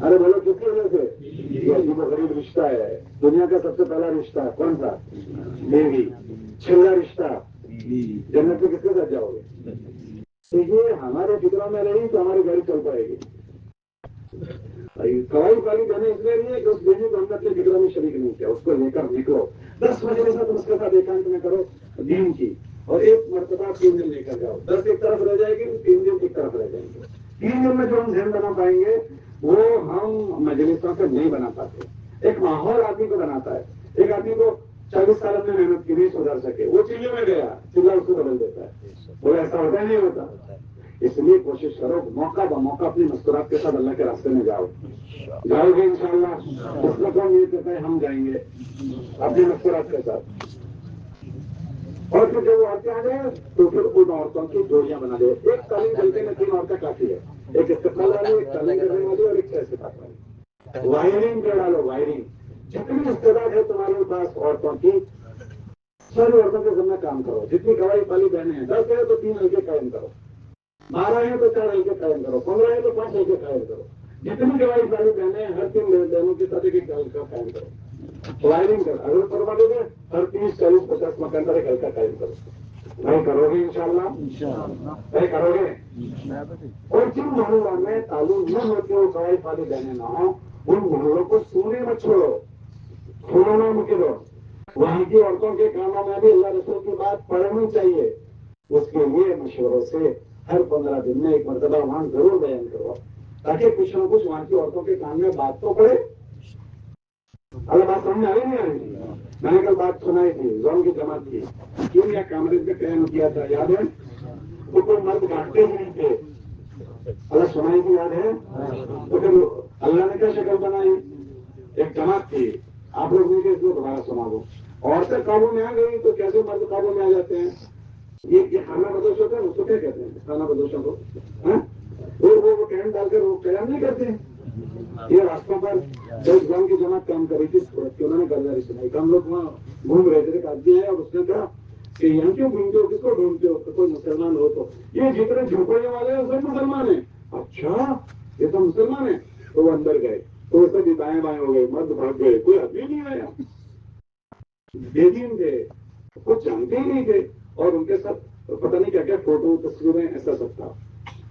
ارے بولو کس کی وجہ سے؟ یہ عجیب و غریب رشتہ ہے. دنیا کا سب سے پہلا رشتہ کون سا؟ بیوی. چھلا رشتہ. جنت میں کس کے ساتھ جاؤ گے؟ تو یہ ہمارے فکروں میں رہی تو ہماری گاڑی چل پائے گی. کڑائی پالی بہنے اس لیے نہیں ہے کہ اس بیوی کو ہم نے اپنے فکروں میں شریک نہیں کیا. اس کو لے کر نکلو 10 بجے کے ساتھ اس کے ساتھ ایکانت میں کرو دین کی. اور ایک مرتبہ 3 دن لے کر جاؤ. 10 ایک طرف رہ جائے گی 3 دن ایک طرف رہ جائیں گے. 3 دن میں جو ہم ذہن بنا پائیں گے وہ ہم مجلسوں سے نہیں بنا پاتے. ایک ماحول آدمی کو بناتا ہے. ایک آدمی کو 40 سال میں محنت کی نہیں سدھر سکے. وہ چیلے میں گیا چیلا اس کو بدل دیتا ہے. وہ ایسا ہوتا نہیں ہوتا. اس لیے کوشش کرو موقع بموقع اپنی مسکراہٹ کے ساتھ اللہ کے راستے میں جاؤ گے انشاءاللہ. اس میں کون یہ کہتا ہے ہم جائیں گے اپنی مسکراہٹ کے ساتھ. اور پھر جب وہ عورتیں آ جائیں تو پھر ان عورتوں کی جوڑیاں بنا دے. ایک تعلیم چلتے میں 3 عورتیں کافی ہے. ایک استقبال والی ایک تعلیم کرنے والی اور ایک صفات والی. وائرنگ کیا ڈالو وائرنگ. جتنی استعداد ہے تمہارے پاس عورتوں کی ساری عورتوں کے ذمہ کام کرو. جتنی گواہی والی بہنیں ہیں 10 ہے تو 3 ہلکے قائم کرو. 12 ہیں تو 4 ہلکے قائم کرو. 15 ہیں تو 5 ہلکے قائم کرو. جتنی گواہی والی بہنیں ہیں ہر 3 بہنوں کے ساتھ ایک ہلکا قائم کرو. وائرنگ کر اگر فرما دے گے ہر 30 40 50 مکان پر ایک ہلکا قائم کرو. نہیں کرو گے انشاءاللہ. نہیں کرو گے. اور جن محلوں میں تعلیم نہ ہوتی ہو گواہی والی بہنیں نہ ہوں ان محلوں کو سونے میں چھوڑو. چھوڑنا ممکن ہو. وہاں کی عورتوں کے کاموں میں بھی اللہ رسول کی بات پڑھنی چاہیے. اس کے لیے مشوروں سے ہر 15 دن میں ایک مرتبہ وہاں ضرور بیان کرو تاکہ کچھ نہ کچھ وہاں کی عورتوں کے کام میں بات تو پڑے. اللہ بات سمجھ آئی نہیں آئی؟ میں نے کل بات سنائی تھی زون کی جماعت کی. کیوں یا کامریج میں قیام کیا تھا یاد ہے؟ تو کوئی مرد گھاٹتے ہی نہیں تھے. اللہ سنائی تھی یاد ہے؟ تو پھر اللہ نے کیا شکل بنائی؟ ایک جماعت تھی. آپ لوگ مجھے اس کو دوبارہ سنا دو. عورتیں قابو میں آ گئی تو کیسے مرد قابو میں آ جاتے ہیں؟ یہ خانہ بدوش ہوتا ہے اس کو کیا کہتے ہیں؟ خانہ بدوشوں کو وہ ٹینٹ ڈال کر وہ قیام نہیں کرتے. یہ راستوں پر ایک گاؤں کی جماعت کام کر رہی تھی سورت کی. انہوں نے گرداری سنائی. ہم لوگ وہاں گھوم رہے تھے. ایک آدمی ہے اور اس نے کہا کہ یہاں کیوں گھومتے ہو؟ کس کو ڈھونڈتے ہو؟ کوئی مسلمان ہو تو. یہ جتنے جھوپڑے والے ہیں سب مسلمان ہیں. اچھا یہ تو مسلمان ہیں. تو وہ اندر گئے تو وہ سب دائیں بائیں ہو گئے. مرد بھاگ گئے. کوئی آدمی نہیں آیا. بے دین تھے. وہ جانتے ہی نہیں تھے، اور ان کے ساتھ پتہ نہیں کیا کیا فوٹو تصویریں ایسا سب تھا.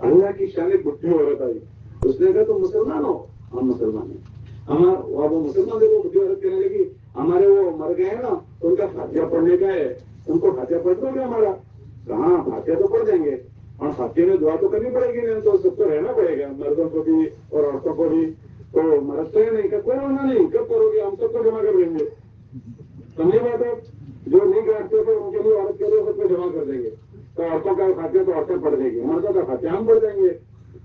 اللہ کی شان ایک بڈھی عورت آئی، اس نے کہا تم مسلمان ہو؟ ہم مسلمان ہیں. وہ مسلمان تھے، وہ بڈھی عورت کہنے لگی ہمارے وہ مر گئے ہیں نا، ان کا فاتحہ پڑھنے کا ہے، ان کو فاتحہ پڑھ دو گے ہمارا؟ کہاں فاتحہ تو پڑھ دیں گے، اور فاتحہ میں دعا تو کرنی پڑے گی، نہیں تو سب کو رہنا پڑے گا، مردوں کو بھی اور عورتوں کو بھی. تو مرد تو نہیں کہ کوئی ہونا نہیں، کب کرو گے، ہم سب کو جمع کر دیں گے. سمجھے بات ہے؟ جو نہیں کرتے تھے ان کے لیے عورت کے لیے سب کو جمع کر دیں گے. تو عورتوں کا فاتحہ تو عورتیں پڑھ دیں گی، مردوں کا فاتحہ ہم پڑھ دیں گے.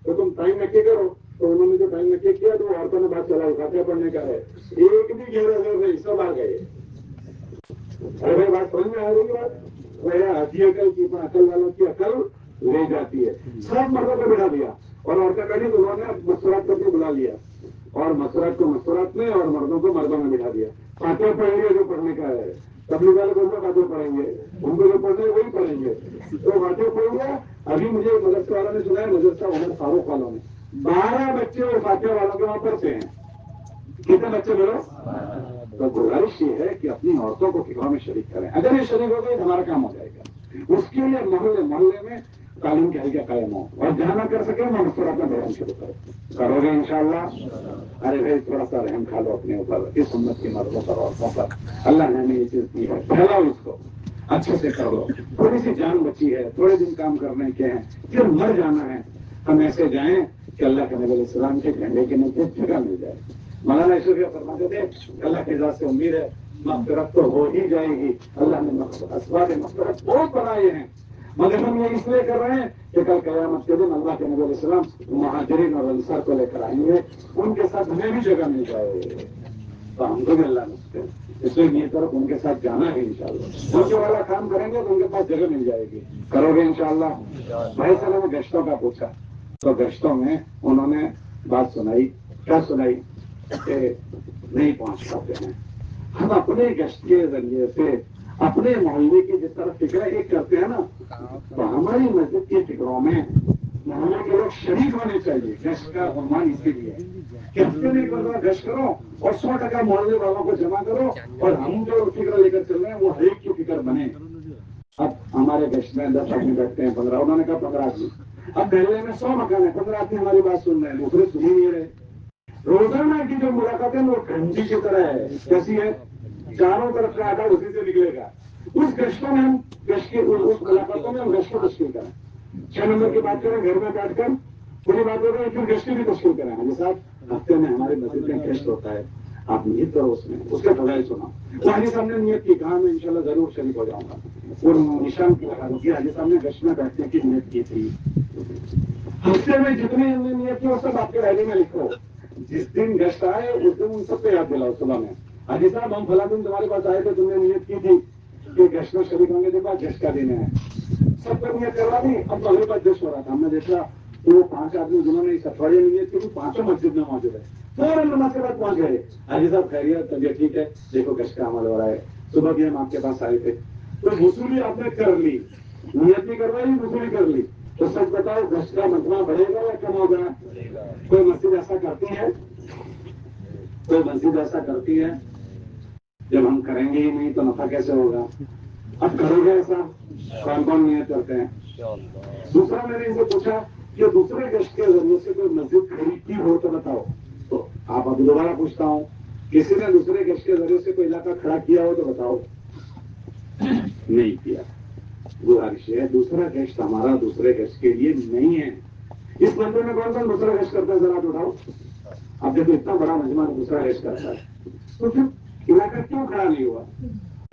تو تم ٹائم نکے کرو. تو انہوں نے جو ٹائم نکے کیا تو عورتوں نے بات چلائی فاتحہ پڑھنے کا ہے. ایک بھی غیر حاضر نہیں، سب آ گئے. ارے بھائی بات سمجھ میں آ رہی ہے؟ بات وہ حاجی عقل کی عقل والوں کی عقل لے جاتی ہے. سب مردوں کو بٹھا دیا اور عورتیں بیٹھی تو انہوں نے مسورات کر کے بلا لیا، اور مسورات کو مسورات میں اور مردوں کو مردوں میں بٹھا دیا. فاتحہ پڑھیں گے جو پڑھنے کا ہے، تبلیغ والے کو فاتحہ پڑھیں گے، ان کو جو پڑھنے وہی پڑھیں گے. تو فاتحہ پڑھیں گے. ابھی مجھے مدرسہ والوں نے سنا ہے، مدرسہ عمر فاروق والوں نے 12 بچے وہ فاتحہ والوں کے وہاں پڑھتے ہیں. کتنے بچے بولو؟ تو گزارش یہ ہے کہ اپنی عورتوں کو فکروں میں شریک کریں. اگر یہ شریک ہو گئے تو ہمارا کام ہو جائے گا. اس کے لیے محلے محلے میں تعلیم کے حلقے قائم ہو، اور جہاں نہ کر سکے میں مسورات میں بیان شروع کرو گے انشاءاللہ. ارے بھائی تھوڑا سا رحم کھا لو اپنے اوپر، اس امت کی مردوں پر عورتوں پر. اللہ نے ہمیں یہ چیز دی ہے، پھیلاؤ اس کو، اچھے سے کر لو. تھوڑی سی جان بچی ہے، تھوڑے دن کام کرنے کے ہیں، پھر مر جانا ہے. ہم ایسے جائیں کہ اللہ کے نبی علیہ السلام کے جھنڈے کے نیچے جگہ مل جائے. مولانا اشرفیہ فرماتے تھے اللہ کی ذات سے امید ہے مغفرت تو ہو ہی جائے گی. اللہ نے اسباب مغفرت بہت بنائے ہیں، مگر ہم یہ اس لیے کر رہے ہیں کہ کل قیامت کے دن اللہ کے نبی علیہ السلام مہاجرین اور انصار کو لے کر آئیں گے، ان کے ساتھ ہمیں بھی جگہ مل جائے تو ہم کو بھی اللہ نے اس لیے یہ طرف ان کے ساتھ جانا ہے انشاءاللہ. ان کے والا کام کریں گے تو ان کے پاس جگہ مل جائے گی. کرو گے انشاءاللہ. بھائی صاحب نے گشتوں کا پوچھا تو گشتوں میں انہوں نے بات سنائی. کیا سنائی؟ کہ نہیں پہنچ پاتے ہیں. ہم اپنے گشت کے ذریعے سے اپنے محلے کی جس طرح فکر ایک کرتے ہیں نا، تو ہماری مسجد کی فکروں میں محلے کے لوگ شریک ہونے چاہیے. گشت کا عنوان اسی لیے کہ ہفتے میں ایک مرتبہ گشت کرو اور 100% محلے والوں کو جمع کرو، اور ہم جو فکر لے کر چل رہے ہیں وہ ہر ایک کی فکر بنے. اب ہمارے گشت میں 10 آدمی بیٹھتے ہیں، 15، انہوں نے کہا 15 آدمی. اب محلے میں 100 مکان ہے، 15 آدمی ہماری بات سن رہے ہیں، دوسرے سن ہی نہیں رہے. روزانہ کی جو ملاقات ہے وہ گھنٹی کی طرح ہے. کیسی ہے؟ چاروں طرف کا آدھا اسی سے نکلے گا. اس گشتوں میں ہم گشت کی اس ملاقاتوں میں ہم گشت کو تشکیل کریں. 6 نمبر کی بات کریں گھر میں بیٹھ کر، پوری بات ہو گئی، پھر گشت کی بھی تشکیل کریں. حاجی صاحب ہفتے میں ہماری مسجد میں گشت ہوتا ہے، آپ نیت کرو اس میں، اس کے فضائل سنا. تو حاجی صاحب نے نیت کی، کہا میں انشاءاللہ ضرور شریک ہو جاؤں گا. اور نشان کی حاجی صاحب نے گشت میں بیٹھنے کی نیت کی تھی. ہفتے میں جتنی ہم نے نیت کی وہ سب آپ کے ڈائری میں لکھو. جس دن گشت آئے اس دن ان سب کو یاد دلاؤ صبح میں، حاجی صاحب ہم فلاں دن تمہارے پاس آئے تھے، تم نے نیت کی تھی کہ گشت میں شریک ہوں گے، دیکھا گشت کا دن ہے. سب کو نیت کروا دی. اب ہمارے پاس گشت ہو رہا تھا، ہم نے دیکھا وہ 5 آدمی جنہوں نے اس اٹھوڑے میں نیت کی تھی، 5 مسجد میں موجود ہے. فوراً نماز کے بعد پہنچ گئے. حاجی صاحب خیریت، طبیعت ٹھیک ہے؟ دیکھو گشت کا عمل ہو رہا ہے، صبح بھی ہم آپ کے پاس آئے تھے. تو وصولی آپ نے کر لی، نیت بھی کروائی، وصولی کر لی. تو سچ بتاؤ گشت کا مجمع بڑھے گا یا کم ہوگا؟ کوئی مسجد ایسا کرتی ہے؟ کوئی مسجد ایسا کرتی ہے؟ جب ہم کریں گے ہی نہیں تو نفع کیسے ہوگا؟ اب کرو گے ایسا؟ کون کون نیت کرتے ہیں؟ دوسرا میں نے ان سے پوچھا کہ دوسرے گشت کے ذریعے سے کوئی مسجد خریدتی ہو تو بتاؤ. تو آپ اب دوبارہ پوچھتا ہوں، کسی نے دوسرے گشت کے ذریعے سے کوئی علاقہ کھڑا کیا ہو تو بتاؤ. نہیں کیا. گزارش ہے دوسرا گشت ہمارا دوسرے گشت کے لیے نہیں ہے. اس بندے میں کون کون دوسرا گشت کرتا ہے ذرا اٹھاؤ. اب دیکھو اتنا بڑا مجمع دوسرا گشت کرتا ہے تو پھر علاقہ کیوں کھڑا نہیں ہوا؟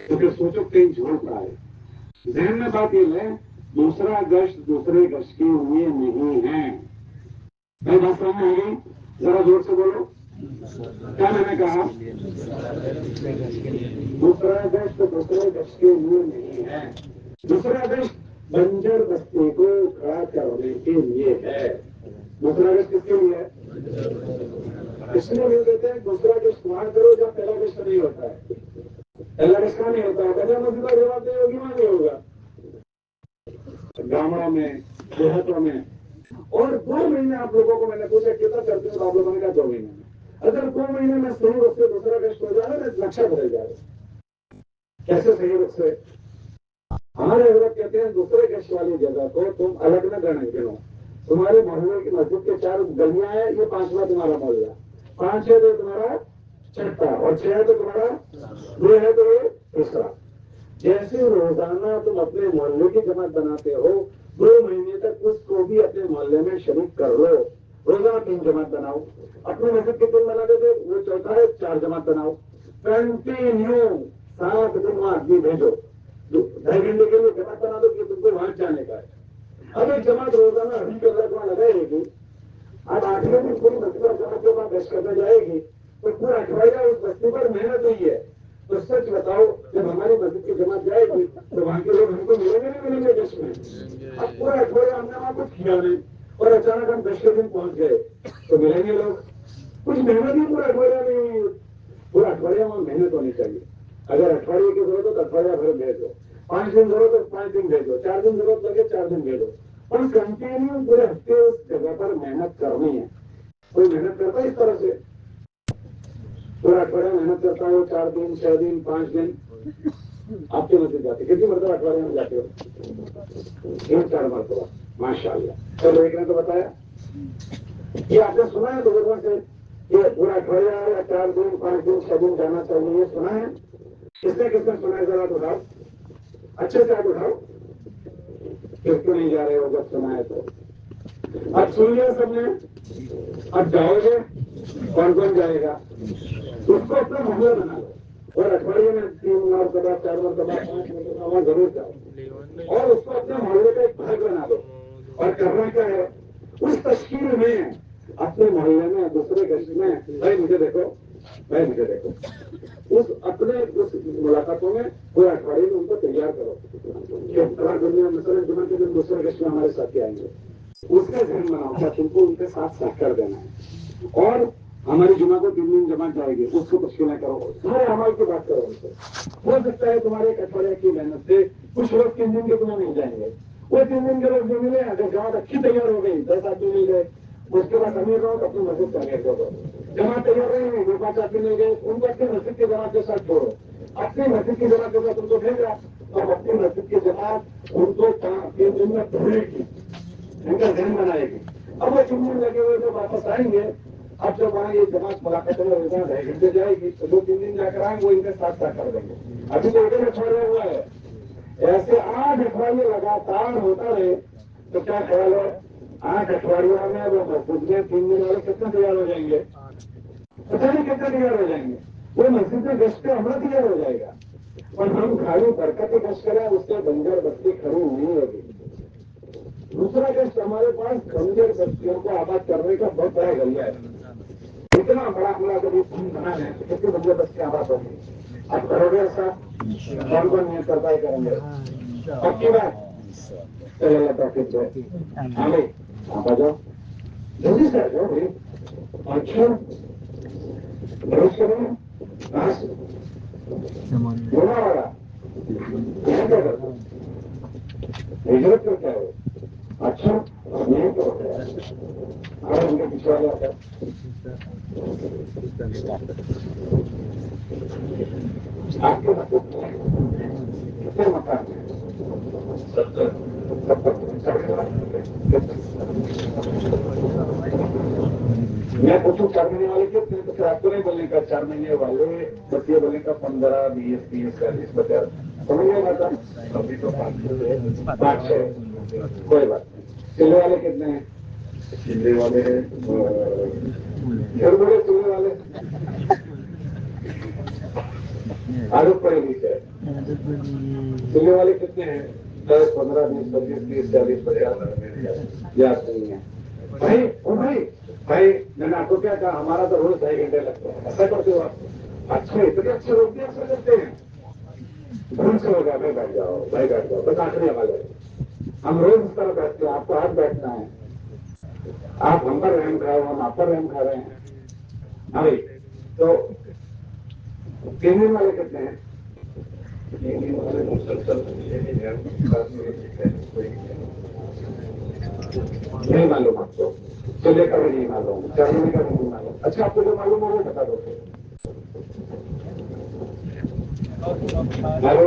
تو پھر سوچو کہیں جھوٹ رہا ہے. ذہن میں بات یہ ہے دوسرا گشت دوسرے گشت کے لیے نہیں ہے. میں بات سمجھ میں آ گئی؟ ذرا زور سے بولو. کیا میں نے کہا؟ دوسرا گشت دوسرے گشت کے لیے نہیں ہے. دوسرا گشت بنجر بستی کو کھڑا کرنے کے لیے ہے. دوسرا گشت کس کے لیے ہے؟ اس لیے مل دیتے ہیں دوسرا گشت وہاں کرو جب پہلا گشت نہیں ہوتا ہے. پہلا گشت نہیں ہوتا ہے پہلے مسجد کا جواب نہیں ہوگی، وہاں نہیں ہوگا. گاؤں میں، دیہاتوں میں. اور 2 مہینے آپ لوگوں کو میں نے پوچھا کتنا کرتے ہیں، آپ لوگوں نے کہا 2 مہینے میں. اگر 2 مہینے میں صحیح وقت سے دوسرا گشت ہو جائے نا نقشہ بدل جائے. کیسے صحیح وقت سے؟ ہمارے حضرت کہتے ہیں دوسرے کش والی جگہ کو تم الگ نہ گنو. تمہارے محلے کی مسجد کے 4 گلیاں ہیں, یہ 5واں تمہارا محلہ, 5 ہے تو تمہارا چھٹا, اور 6 ہے تو تمہارا 2 ہے تو یہ تیسرا. جیسے روزانہ تم اپنے محلے کی جماعت بناتے ہو, 2 مہینے تک اس کو بھی اپنے محلے میں شریک کر لو. روزانہ 3 جماعت بناؤ. اپنے مسجد کے 3 بنا دیتے, وہ چوتھا ہے 4 جماعت بناؤ. کنٹینیو 7 دن آدمی بھیجو, 2.5 گھنٹے کے لیے جماعت بنا دو کہ تم کو وہاں جانے کا ہے. اب ایک جماعت روزانہ ہم کے وہاں لگائے گی. اب 8ویں دن پوری مسجد جماعت کے وہاں گشت کرنے جائے گی تو پورا اٹھوائیہ اس بستی پر محنت ہوئی ہے. تو سچ بتاؤ, جب ہماری مسجد کی جماعت جائے گی تو وہاں کے لوگ ہم کو ملیں گے نہیں ملیں گے گشت میں؟ اب پورا اٹھوائیہ ہم نے وہاں کچھ کیا نہیں, اور اچانک ہم 10 دن پہنچ گئے تو ملیں گے لوگ. کچھ محنت ہی پورا اٹھوائیہ نہیں ہوئی. پورا اٹھوائیہ میں محنت ہونی چاہیے. اگر اٹھوائیے کی ضرورت ہو تو اٹھوائیہ بھر بھیجو, 5 دن ضرورت ہے 5 دن بھیجو, 4 دن ضرورت لگے 4 دن بھیجو, اور کنٹینیو پورے ہفتے اس جگہ پر محنت کرنی ہے. کوئی محنت کرتا ہے اس طرح سے؟ پورا اٹھوڑیا محنت کرتا ہو, 4 دن 6 دن 5 دن. آپ کے مسجد جاتے کتنی مرتبہ اٹھوڑے میں جاتے ہو؟ 3-4 مرتبہ, ماشاء اللہ. چلو ایک نے تو بتایا, یہ آپ نے سنا ہے بزرگوں سے کہ پورا اٹھوڑیا یا 4 دن 5 دن 6 دن جانا چاہیے, یہ سنا ہے؟ کس نے سنا ہے؟ ذرا اٹھاؤ, اچھے سے آپ اٹھاؤ. کس کو نہیں جا رہے ہو جب سنا ہے تو؟ اب سن لیا سب نے, اب جاؤ گے, کون کون جائے گا؟ اس کو اپنا محلہ بنا لو, اور اٹھوڑیے میں 3 مرتبہ 4 مرتبہ 5 مرتبہ وہاں ضرور جاؤ, اور اس کو اپنے محلے کا ایک بھاگ بنا دو. اور کرنا کیا ہے, اس تشکیل میں اپنے محلے میں دوسرے گشت میں, بھائی مجھے دیکھو, بھائی مجھے دیکھو, اس اپنے اس ملاقاتوں میں پورے اٹھوڑے میں ان کو تیار کرو کہ دنیا مثلاً جمعہ کے دن دوسرے گشت میں ہمارے ساتھ آئیں گے. اس کا ذہن بناؤ کیا تم کو ان کے ساتھ کر دینا ہے. اور ہماری جمعہ کو 3 دن جماعت جائے گی, اس کو تشکیلیں کرو, سارے عمل کی بات کرو ان سے. ہو سکتا ہے تمہارے ایک اٹھوڑے کی محنت سے کچھ لوگ 3 دن کے تمہیں مل جائیں گے. وہ 3 دن کے لوگ جو ملے, اگر جماعت اچھی تیار ہو گئی 10 آدمی مل گئے, اس کے بعد امیر رہو تو اپنی مسجد کا امیر کرو. جماعت تیار رہی نہیں, 2-5 آدمی مل گئے, ان کو اپنی مسجد کی جماعت کے ساتھ چھوڑو. اپنی مسجد کی جماعت کے ساتھ ان کو بھیجا, اور اپنی مسجد کی جماعت ان کو 3 دن میں پڑھے گی, ان کا ذہن بنائے گی. اب وہ 3 دن لگے ہوئے تو واپس آئیں گے. اب جب وہاں یہ جماعت ملاقات میں روزانہ 2.5 گھنٹے جائے گی تو 2-3 دن جا کر آئیں, وہ ان کے ساتھ کر دیں گے. ابھی تو 1 اٹھوڑا ہوا ہے, ایسے 8 اٹھوڑے لگاتار ہوتا رہے تو کیا خیال ہے 8 اٹھوڑیوں میں وہ مسجد میں 3 دن والے کتنے تیار ہو جائیں گے؟ پتہ نہیں کتنے تیار ہو جائیں گے. وہ مسجد میں گشت کا عملہ تیار ہو جائے گا. اور ہم خالی برکت کی گشت کریں, اس سے بنجر بستی کھڑی نہیں ہوگی. دوسرا گشت ہمارے پاس بنجر بستیوں کو آباد کرنے کا بہت بڑا ذریعہ ہے. اتنا بڑا عملہ کبھی بنا ہے تو کتنی بنجر بستی آباد ہوگی. اب کرو گے ایسا, کون کون نیت کرتا ہے کریں گے؟ پکی بات. چلو اللہ توفیق دے. ہاں بھائی, آپ آ جاؤ, جلدی سے آ جاؤ بھائی. اچھا بروس کرو, کہاں سے؟ گنا والا کیا کرتا ہجرت کرتا ہے. اچھا نہیں تو ان کے پیچھے والا ہے. آپ کے کتنے مکان ہیں؟ 70. میں پوچھوں 4 مہینے والے کے, پھر آپ کو نہیں بولنے کا 4 مہینے والے, بس یہ بولنے کا 15, 20, 30, 40, 50. سمجھ نہیں آتا. ابھی تو 5-6. کوئی بات نہیں. چلے والے کتنے ہیں؟ چلے والے گھر بڑے چلنے والے عادت پڑے گی سر. چلنے والے کتنے ہیں؟ 10, 15, 20, 25, 30, 40, 50. یاد نہیں ہے بھائی. او بھائی, بھائی میں نے آپ کو کیا کہا, ہمارا تو روز 2.5 گھنٹے لگتے ہیں. ایسا کرتے ہو آپ؟ اچھا اتنے اچھے روز بھی ایسا کرتے ہیں. بھول سے ہوگا. بھائی بیٹھ جاؤ, بھائی بیٹھ جاؤ, بس آخری حوالے. ہم روز اس طرح بیٹھتے ہیں, آپ کو ہاتھ بیٹھنا ہے. آپ ہم پر رحم کھا رہے ہیں, ہم آپ پر رحم کھا رہے ہیں. ہاں بھائی. تو 3 دن والے کتنے ہیں؟ 3 دن والے مسلسل نہیں معلوم آپ کو, چلے کا بھی نہیں معلوم, 4 مہینے کا بھی نہیں معلوم. اچھا آپ کو جو معلوم ہو وہ بتا دو. ہلو,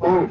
5।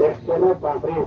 135।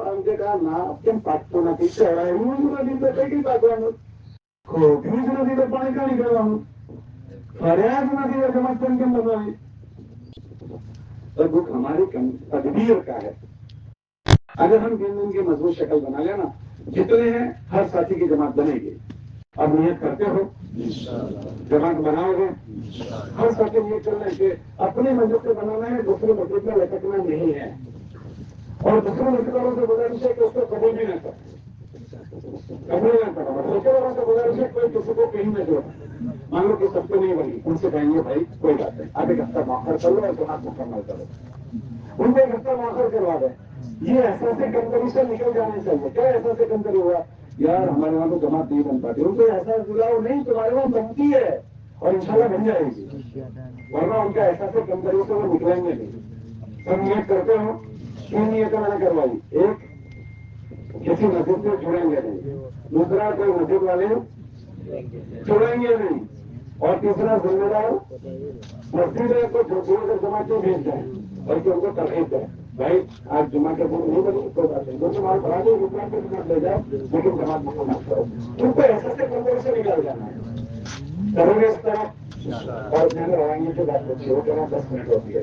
આમ કે ના કેમ પાકતો નથી ચડાયું નદી તો કઈ પાકવાનું ખોટી જ નદી તો પાણી કાઢી કરવાનું ફરિયાદ નથી જમાત કેમ બનાવી تو دکھ ہماری تدبیر کا ہے. اگر ہم دن دن کی مضبوط شکل بنا لینا جتنے ہیں ہر ساتھی کی جماعت بنے گی. اب نیت کرتے ہو جماعت بناؤ گے ہر ساتھی نیت کرنا ہے کہ اپنے مذہب سے بنانا ہے, دوسرے مذہب میں لٹکنا نہیں ہے. اور دوسرے مذہب والوں سے گزارش ہے کہ اس کو قبول بھی نہ کرو, قبول نہ کرو. دوسرے والوں سے گزارش ہے کوئی کسی کو کہیں نہ جوڑ. مان لو کہ سب کو نہیں بنی, ان سے کہیں گے بھائی کوئی بات نہیں آگے ہفتہ مؤخر کر لو اور جماعت مکمل کرو. ان کو ایک ہفتہ مؤخر کروا دیں. یہ احساس کمتری سے نکل جانے چاہیے. کیا احساس کمتری ہوا یار ہمارے وہاں تو جماعت نہیں بن پاتی, ان کو احساس دلاؤ نہیں تمہارے وہاں بنتی ہے اور انشاءاللہ بن جائے گی. ورنہ ان کا احساس کمتری سے وہ نکلیں گے نہیں. سب نیت کرتے ہو, 3 نیتیں میں نے کروائی. ایک کسی مسجد سے جڑیں گے نہیں, دوسرا کوئی مسجد والے چھوڑیں گے نہیں, اور تیسرا ذمہ دار مسجد ہے تو جو جماعت کو بھیج جائیں بلکہ ان کو ترغیب دیں. بھائی آج جمعہ کے دن نہیں بنی کوئی بات نہیں, دوسرے مال بڑھا دو رکنا کے ساتھ لے جاؤ لیکن جماعت مکمل کرو. ان کو ایسے سے کمزور سے نکال جانا ہے. کرو گے اس طرح اور میں نے روانگی سے بات پوچھی وہ کہنا 10 منٹ ہوتی ہے.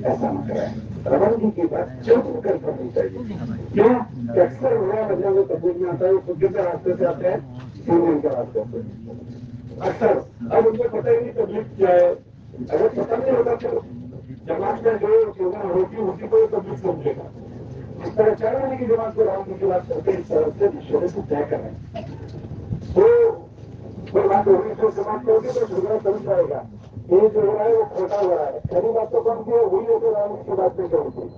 ایسا نہ کریں. روانگی کی بات چل کر کرنی چاہیے. کیوں کہ اکثر ہوا بچوں کو تبدیل میں آتا ہے, وہ خود کے راستے سے آتے ہیں, یونین کے راستے سے اکثر. اب ان کو پتہ ہی نہیں تبلیغ کیا ہے. اگر پتہ نہیں ہوگا تو جماعت میں جو چیزیں ہوتی اسی کو تبلیغ سمجھے گا. اس طرح 4 مہینے کی جماعت کو راؤنڈ کی بات کرتے ہیں, اس طرح سے مشورے سے طے کریں. تو کوئی بات ہوگی تو جماعت ہوگی تو جھگڑا چل جائے گا. یہ جو ہو رہا ہے وہ کھوٹا ہو رہا ہے. پہلی بات تو کون سی ہے, وہی ہے کہ راؤنڈ کی بات نہیں کرتی.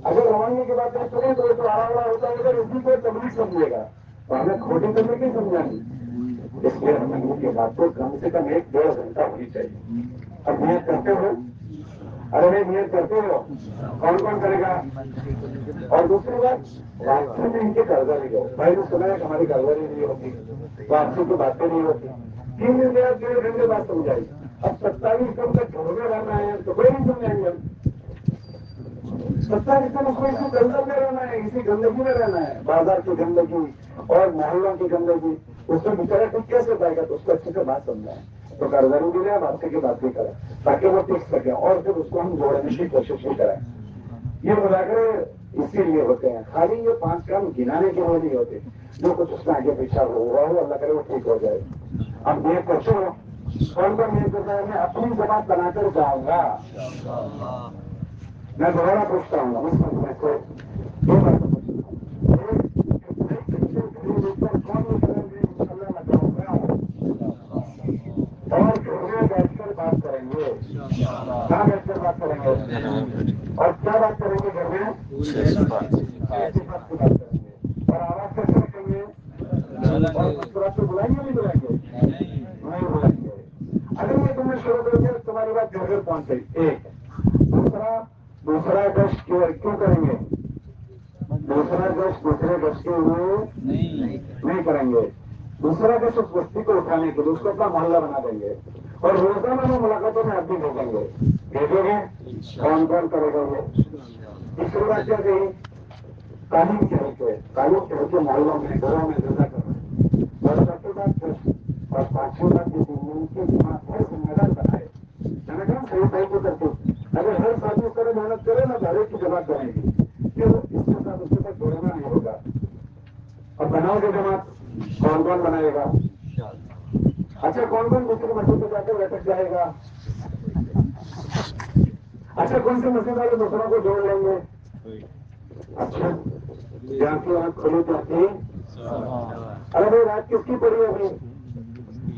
اگر روانگی کی بات نہیں سنیں تو جو آرا ہوا ہوتا ہے اگر اسی کو تبلیغ سمجھے گا تو ہمیں کھوٹی تبلیغ نہیں سمجھانی. اس لیے ہمیں کی بات کو کم سے کم 1-1.5 گھنٹہ ہونی چاہیے. اب نیت کرتے ہو, ارے نہیں نیت کرتے ہو, کون کون کرے گا. اور دوسری بات راستے میں ان کی کاروباری ہو. بھائی نے سنا ہے کہ ہماری کاروباری نہیں ہوتی تو آپ سے تو باتیں نہیں ہوتی. 3 دن کے بعد 1.5 گھنٹے بات سمجھائی. اب 27 کم تک گھر میں رہنا ہے تو کوئی نہیں سمجھائیں گے. 27 دن اس کو اسی گندگ میں رہنا ہے, اسی گندگی میں رہنا ہے. بازار کی گندگی اور محلوں کی گندگی, اس میں بچارا ٹھیک کیسے پائے گا. تو اس کو اچھے سے بات سمجھائیں. تو کاروباری بھی لیں, آپ کی بات بھی کریں تاکہ وہ ٹک سکیں اور پھر اس کو ہم جوڑنے کی کوشش بھی کریں. یہ مذاکرے اسی لیے ہوتے ہیں. خالی یہ 5 کام گنانے کے لیے نہیں ہوتے. جو کچھ اس میں آگے پیچھا ہوا ہو اللہ کرے وہ ٹھیک ہو جائے. اب نیت کرتے ہو, کون کون نیت کرتا ہے میں اپنی جماعت بنا کر جاؤں گا. میں دوبارہ پوچھتا ہوں میں سے 2 باتیں اور گھر میں بیٹھ کر بات کریں گے. کہاں بیٹھ کر بات کریں گے اور کیا بات کریں گے. گھر میں بات کریں گے اور آواز کیسے رکھیں گے. اور مسکرات کو بلائیں گے نہیں بلائیں گے, نہیں بلائیں گے. اگر یہ تم نے شروع کر دیا تمہاری بات گھر گھر پہنچ گئی. ایک دوسرا گشت کیوں کریں گے. دوسرا گشت دوسرے گشت کے ہوئے نہیں کریں گے. دوسرا گشت اس بستی کو اٹھانے کے لیے اس کو اپنا محلہ بنا دیں گے. اور روزانہ میں ملاقاتوں میں آپ بھی بھیجیں گے. بھیجو گے کون کون کرے گا. یہ تیسری بات کیا کہی, تعلیم کے ہوتے تعلیم کے ہوتے محلوں میں گھروں میں زیادہ کر رہے ہیں. اور سب سے بات اور 5 بات یہ کی جماعت ہر ذمہ دار بنائے. میں نے کہا صحیح کو کرتے اگر ہر ساتھی اس طرح محنت کرے نا تو ہر ایک کی جماعت بنے گی. پھر اس کے ساتھ اس کے ساتھ جوڑنا نہیں ہوگا. اور بناؤ گے جماعت, کون کون بنائے گا. اچھا کون کون دوسری مسجد میں جا کر لٹک جائے گا. اچھا کون سی مسجد والے دوسروں کو جوڑ لیں گے. اچھا جہاں کی آنکھ کھلی جاتی. ارے بھائی رات کس کی پڑی ہوگی.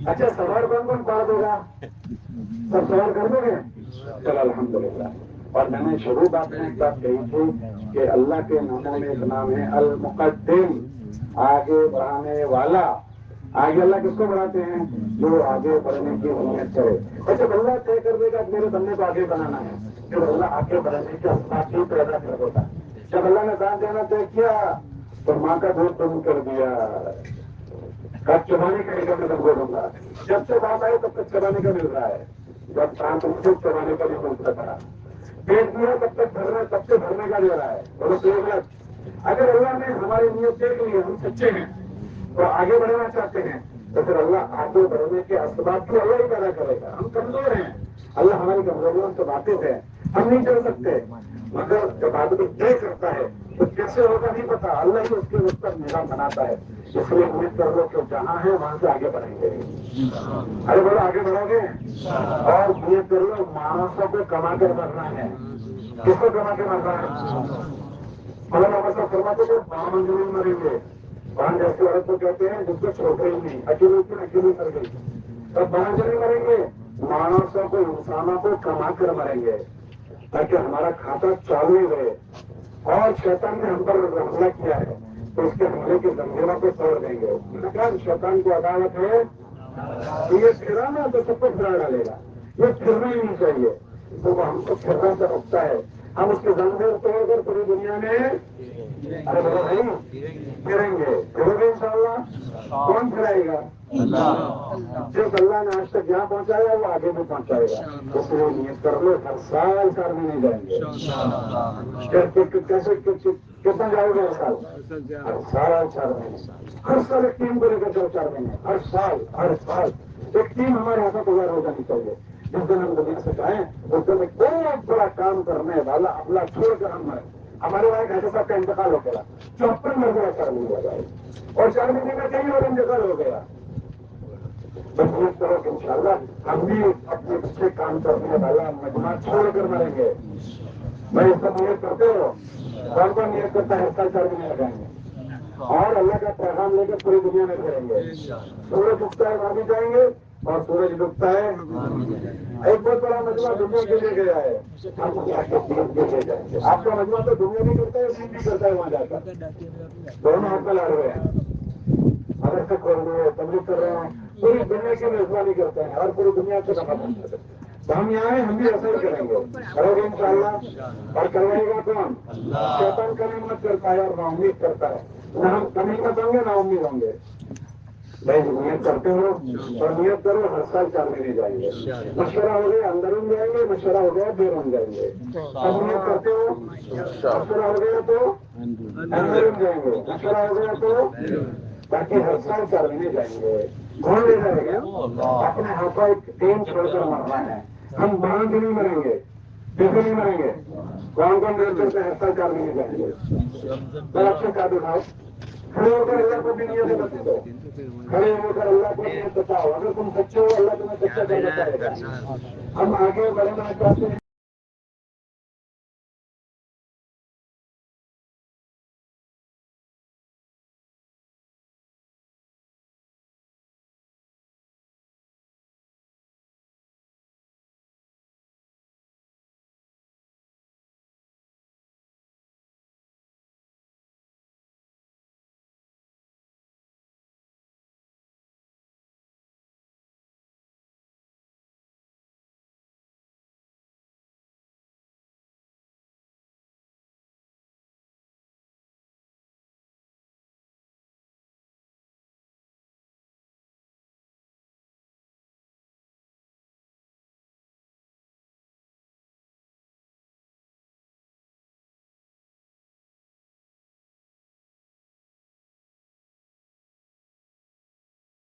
اچھا سوار کون کون پڑھ دے گا. سب سوار کر دو گے. چل الحمدللہ. اور میں نے شروع بات میں ایک بات کہی تھی کہ اللہ کے ناموں میں ایک نام ہے المقدم, آگے بڑھانے والا. آگے اللہ کس کو بڑھاتے ہیں, جو آگے بڑھنے کی نیت کرے. جب اللہ طے کر دے گا میرے بندے کو آگے بڑھانا ہے, پھر اللہ آگے بڑھنے کے اسباب بھی پیدا کر دیتا ہے. جب اللہ نے دان دینا طے کیا تو ماں کا دودھ بند کر دیا. کب چبانے کا ایک میں تم کو دوں گا. جب سے بات آئی تب تک چبانے کا مل رہا ہے. جب کام تم خود چبانے کا بھی ملتا تھا. پیٹ دیا تب سے بھرنے کا دے رہا ہے. بولو پیٹ. اگر اللہ نے ہماری نیت دیکھ لی, ہم سچے ہیں تو آگے بڑھنا چاہتے ہیں, تو پھر اللہ آگے بڑھنے کے اسباب بھی اللہ ہی پیدا کرے گا. ہم کمزور ہیں, اللہ ہماری کمزوریوں سے واقف ہے. ہم نہیں کر سکتے، مگر جب آدمی طے کرتا ہے تو کیسے ہوگا نہیں پتا، اللہ ہی اس کے اس پر نظام بناتا ہے. اس لیے امید کر لو کہ جہاں ہے وہاں سے آگے بڑھیں گے. ارے بولو آگے بڑھو گے. اور امید کر لو مانسوں کو کما کر مرنا ہے. کس کو کما کے مرنا ہے؟ اللہ فرماتے تھے 52 زمین مریں گے. وہاں جیسے عورت کو کہتے ہیں جس کو چھوٹے ہی نہیں، اکیلی کر گئی. تب 52 زمین مریں گے، مانسوں کو انسانوں کو کما کر مریں گے تاکہ ہمارا کھاتا چالو ہی رہے. اور شیطان نے ہم پر حملہ کیا ہے تو اس کے حملے کی زنجیروں کو توڑ دیں گے. شیطان کو عدالت ہے یہ پھرا نا تو سب کو پھرا ڈالے گا. یہ پھرنا ہی نہیں چاہیے، تو وہ ہم کو پھرنا سے روکتا ہے. ہم اس کے زنجیر توڑ کر پوری دنیا میں ارے بولو بھائی پھریں گے. پھرو گے انشاءاللہ. کون پھرائے گا؟ جس اللہ نے آج تک یہاں پہنچایا وہ آگے بھی پہنچائے گا. اس لیے نیت کر لو ہر سال کرنے نہیں جائیں گے. کیسے کتنا جاؤ گے ہر سال 4 مہینے. ہر سال ایک ٹیم کو لے کر جاؤ 4 مہینے. ہر سال ایک ٹیم ہمارے یہاں تیار ہو جانی چاہیے. جس دن ہم دنیا سے جائیں اس دن میں بہت بڑا کام کرنے والا اپنا چھوڑ کر ہم مریں. ہمارے وہاں گھر صاحب کا انتقال ہو گیا 54 مرتبہ 4 مہینے جائے اور 4 مہینے میں کہیں اور انتقال ہو گیا. بس اس طرح کہ انشاءاللہ ہم بھی اپنے اچھے کام کرنے والا مجموعہ چھوڑ کر مریں گے. میں اس کا نیت کرتے ہو کون کون نیت کرتا ہے ہر سال 4 مہینے لگائیں گے اور اللہ کا پیغام لے کر پوری دنیا میں پھریں گے. سورج اگتا ہے وہاں بھی جائیں گے اور سورج ڈوبتا ہے. ایک بہت بڑا مجموعہ دنیا کے لیے گیا ہے، ہم دین کے لیے جائیں گے. آپ کا مجموعہ تو دنیا بھی کرتا ہے دین بھی کرتا ہے. وہاں جا کر دونوں ہاتھ میں لڑ رہے ہیں. اگر سے کھول رہے ہیں تبلیغ کر رہے ہیں پوری دنیا کی میزبانی کرتے ہیں اور پوری دنیا سے نفع پہنچاتے ہیں. تو ہم یہاں ہیں، ہم بھی ایسا ہی کریں گے. کرو گے انشاءاللہ. اور کروائے گا کون؟ شیطان کمی مت کرتا ہے اور نا امید کرتا ہے. نہ ہم کمی مت ہوں گے نہ امید ہوں گے. بھائی نیت کرتے ہو اور نیت کرو ہر سال 4 مہینے جائیں گے. مشورہ ہو گیا اندرون جائیں گے، مشورہ ہو گیا بیرون جائیں گے. اب نیت کرتے ہو مشورہ ہو گیا تو اندرون جائیں گے، مشورہ ہو گیا تو باقی ہر سال 4 مہینے جائیں گے. کون لے جائے گا؟ اپنے ہاتھوں ایک ٹیم چھوڑ کر مرنا ہے. ہم باندھ نہیں مریں گے، کیسے نہیں مریں گے؟ کون کون دیر کرتے ہر سال 4 مہینے جائیں گے. پر اچھے کا دکھاؤ کھڑے ہو کر اللہ کو بھی نیت بتا دو. کھڑے ہو کر اللہ کو نیت بتاؤ. اگر تم سچے ہو اللہ تمہیں سچا کر بتائے گا. ہم آگے بڑھنا چاہتے ہیں.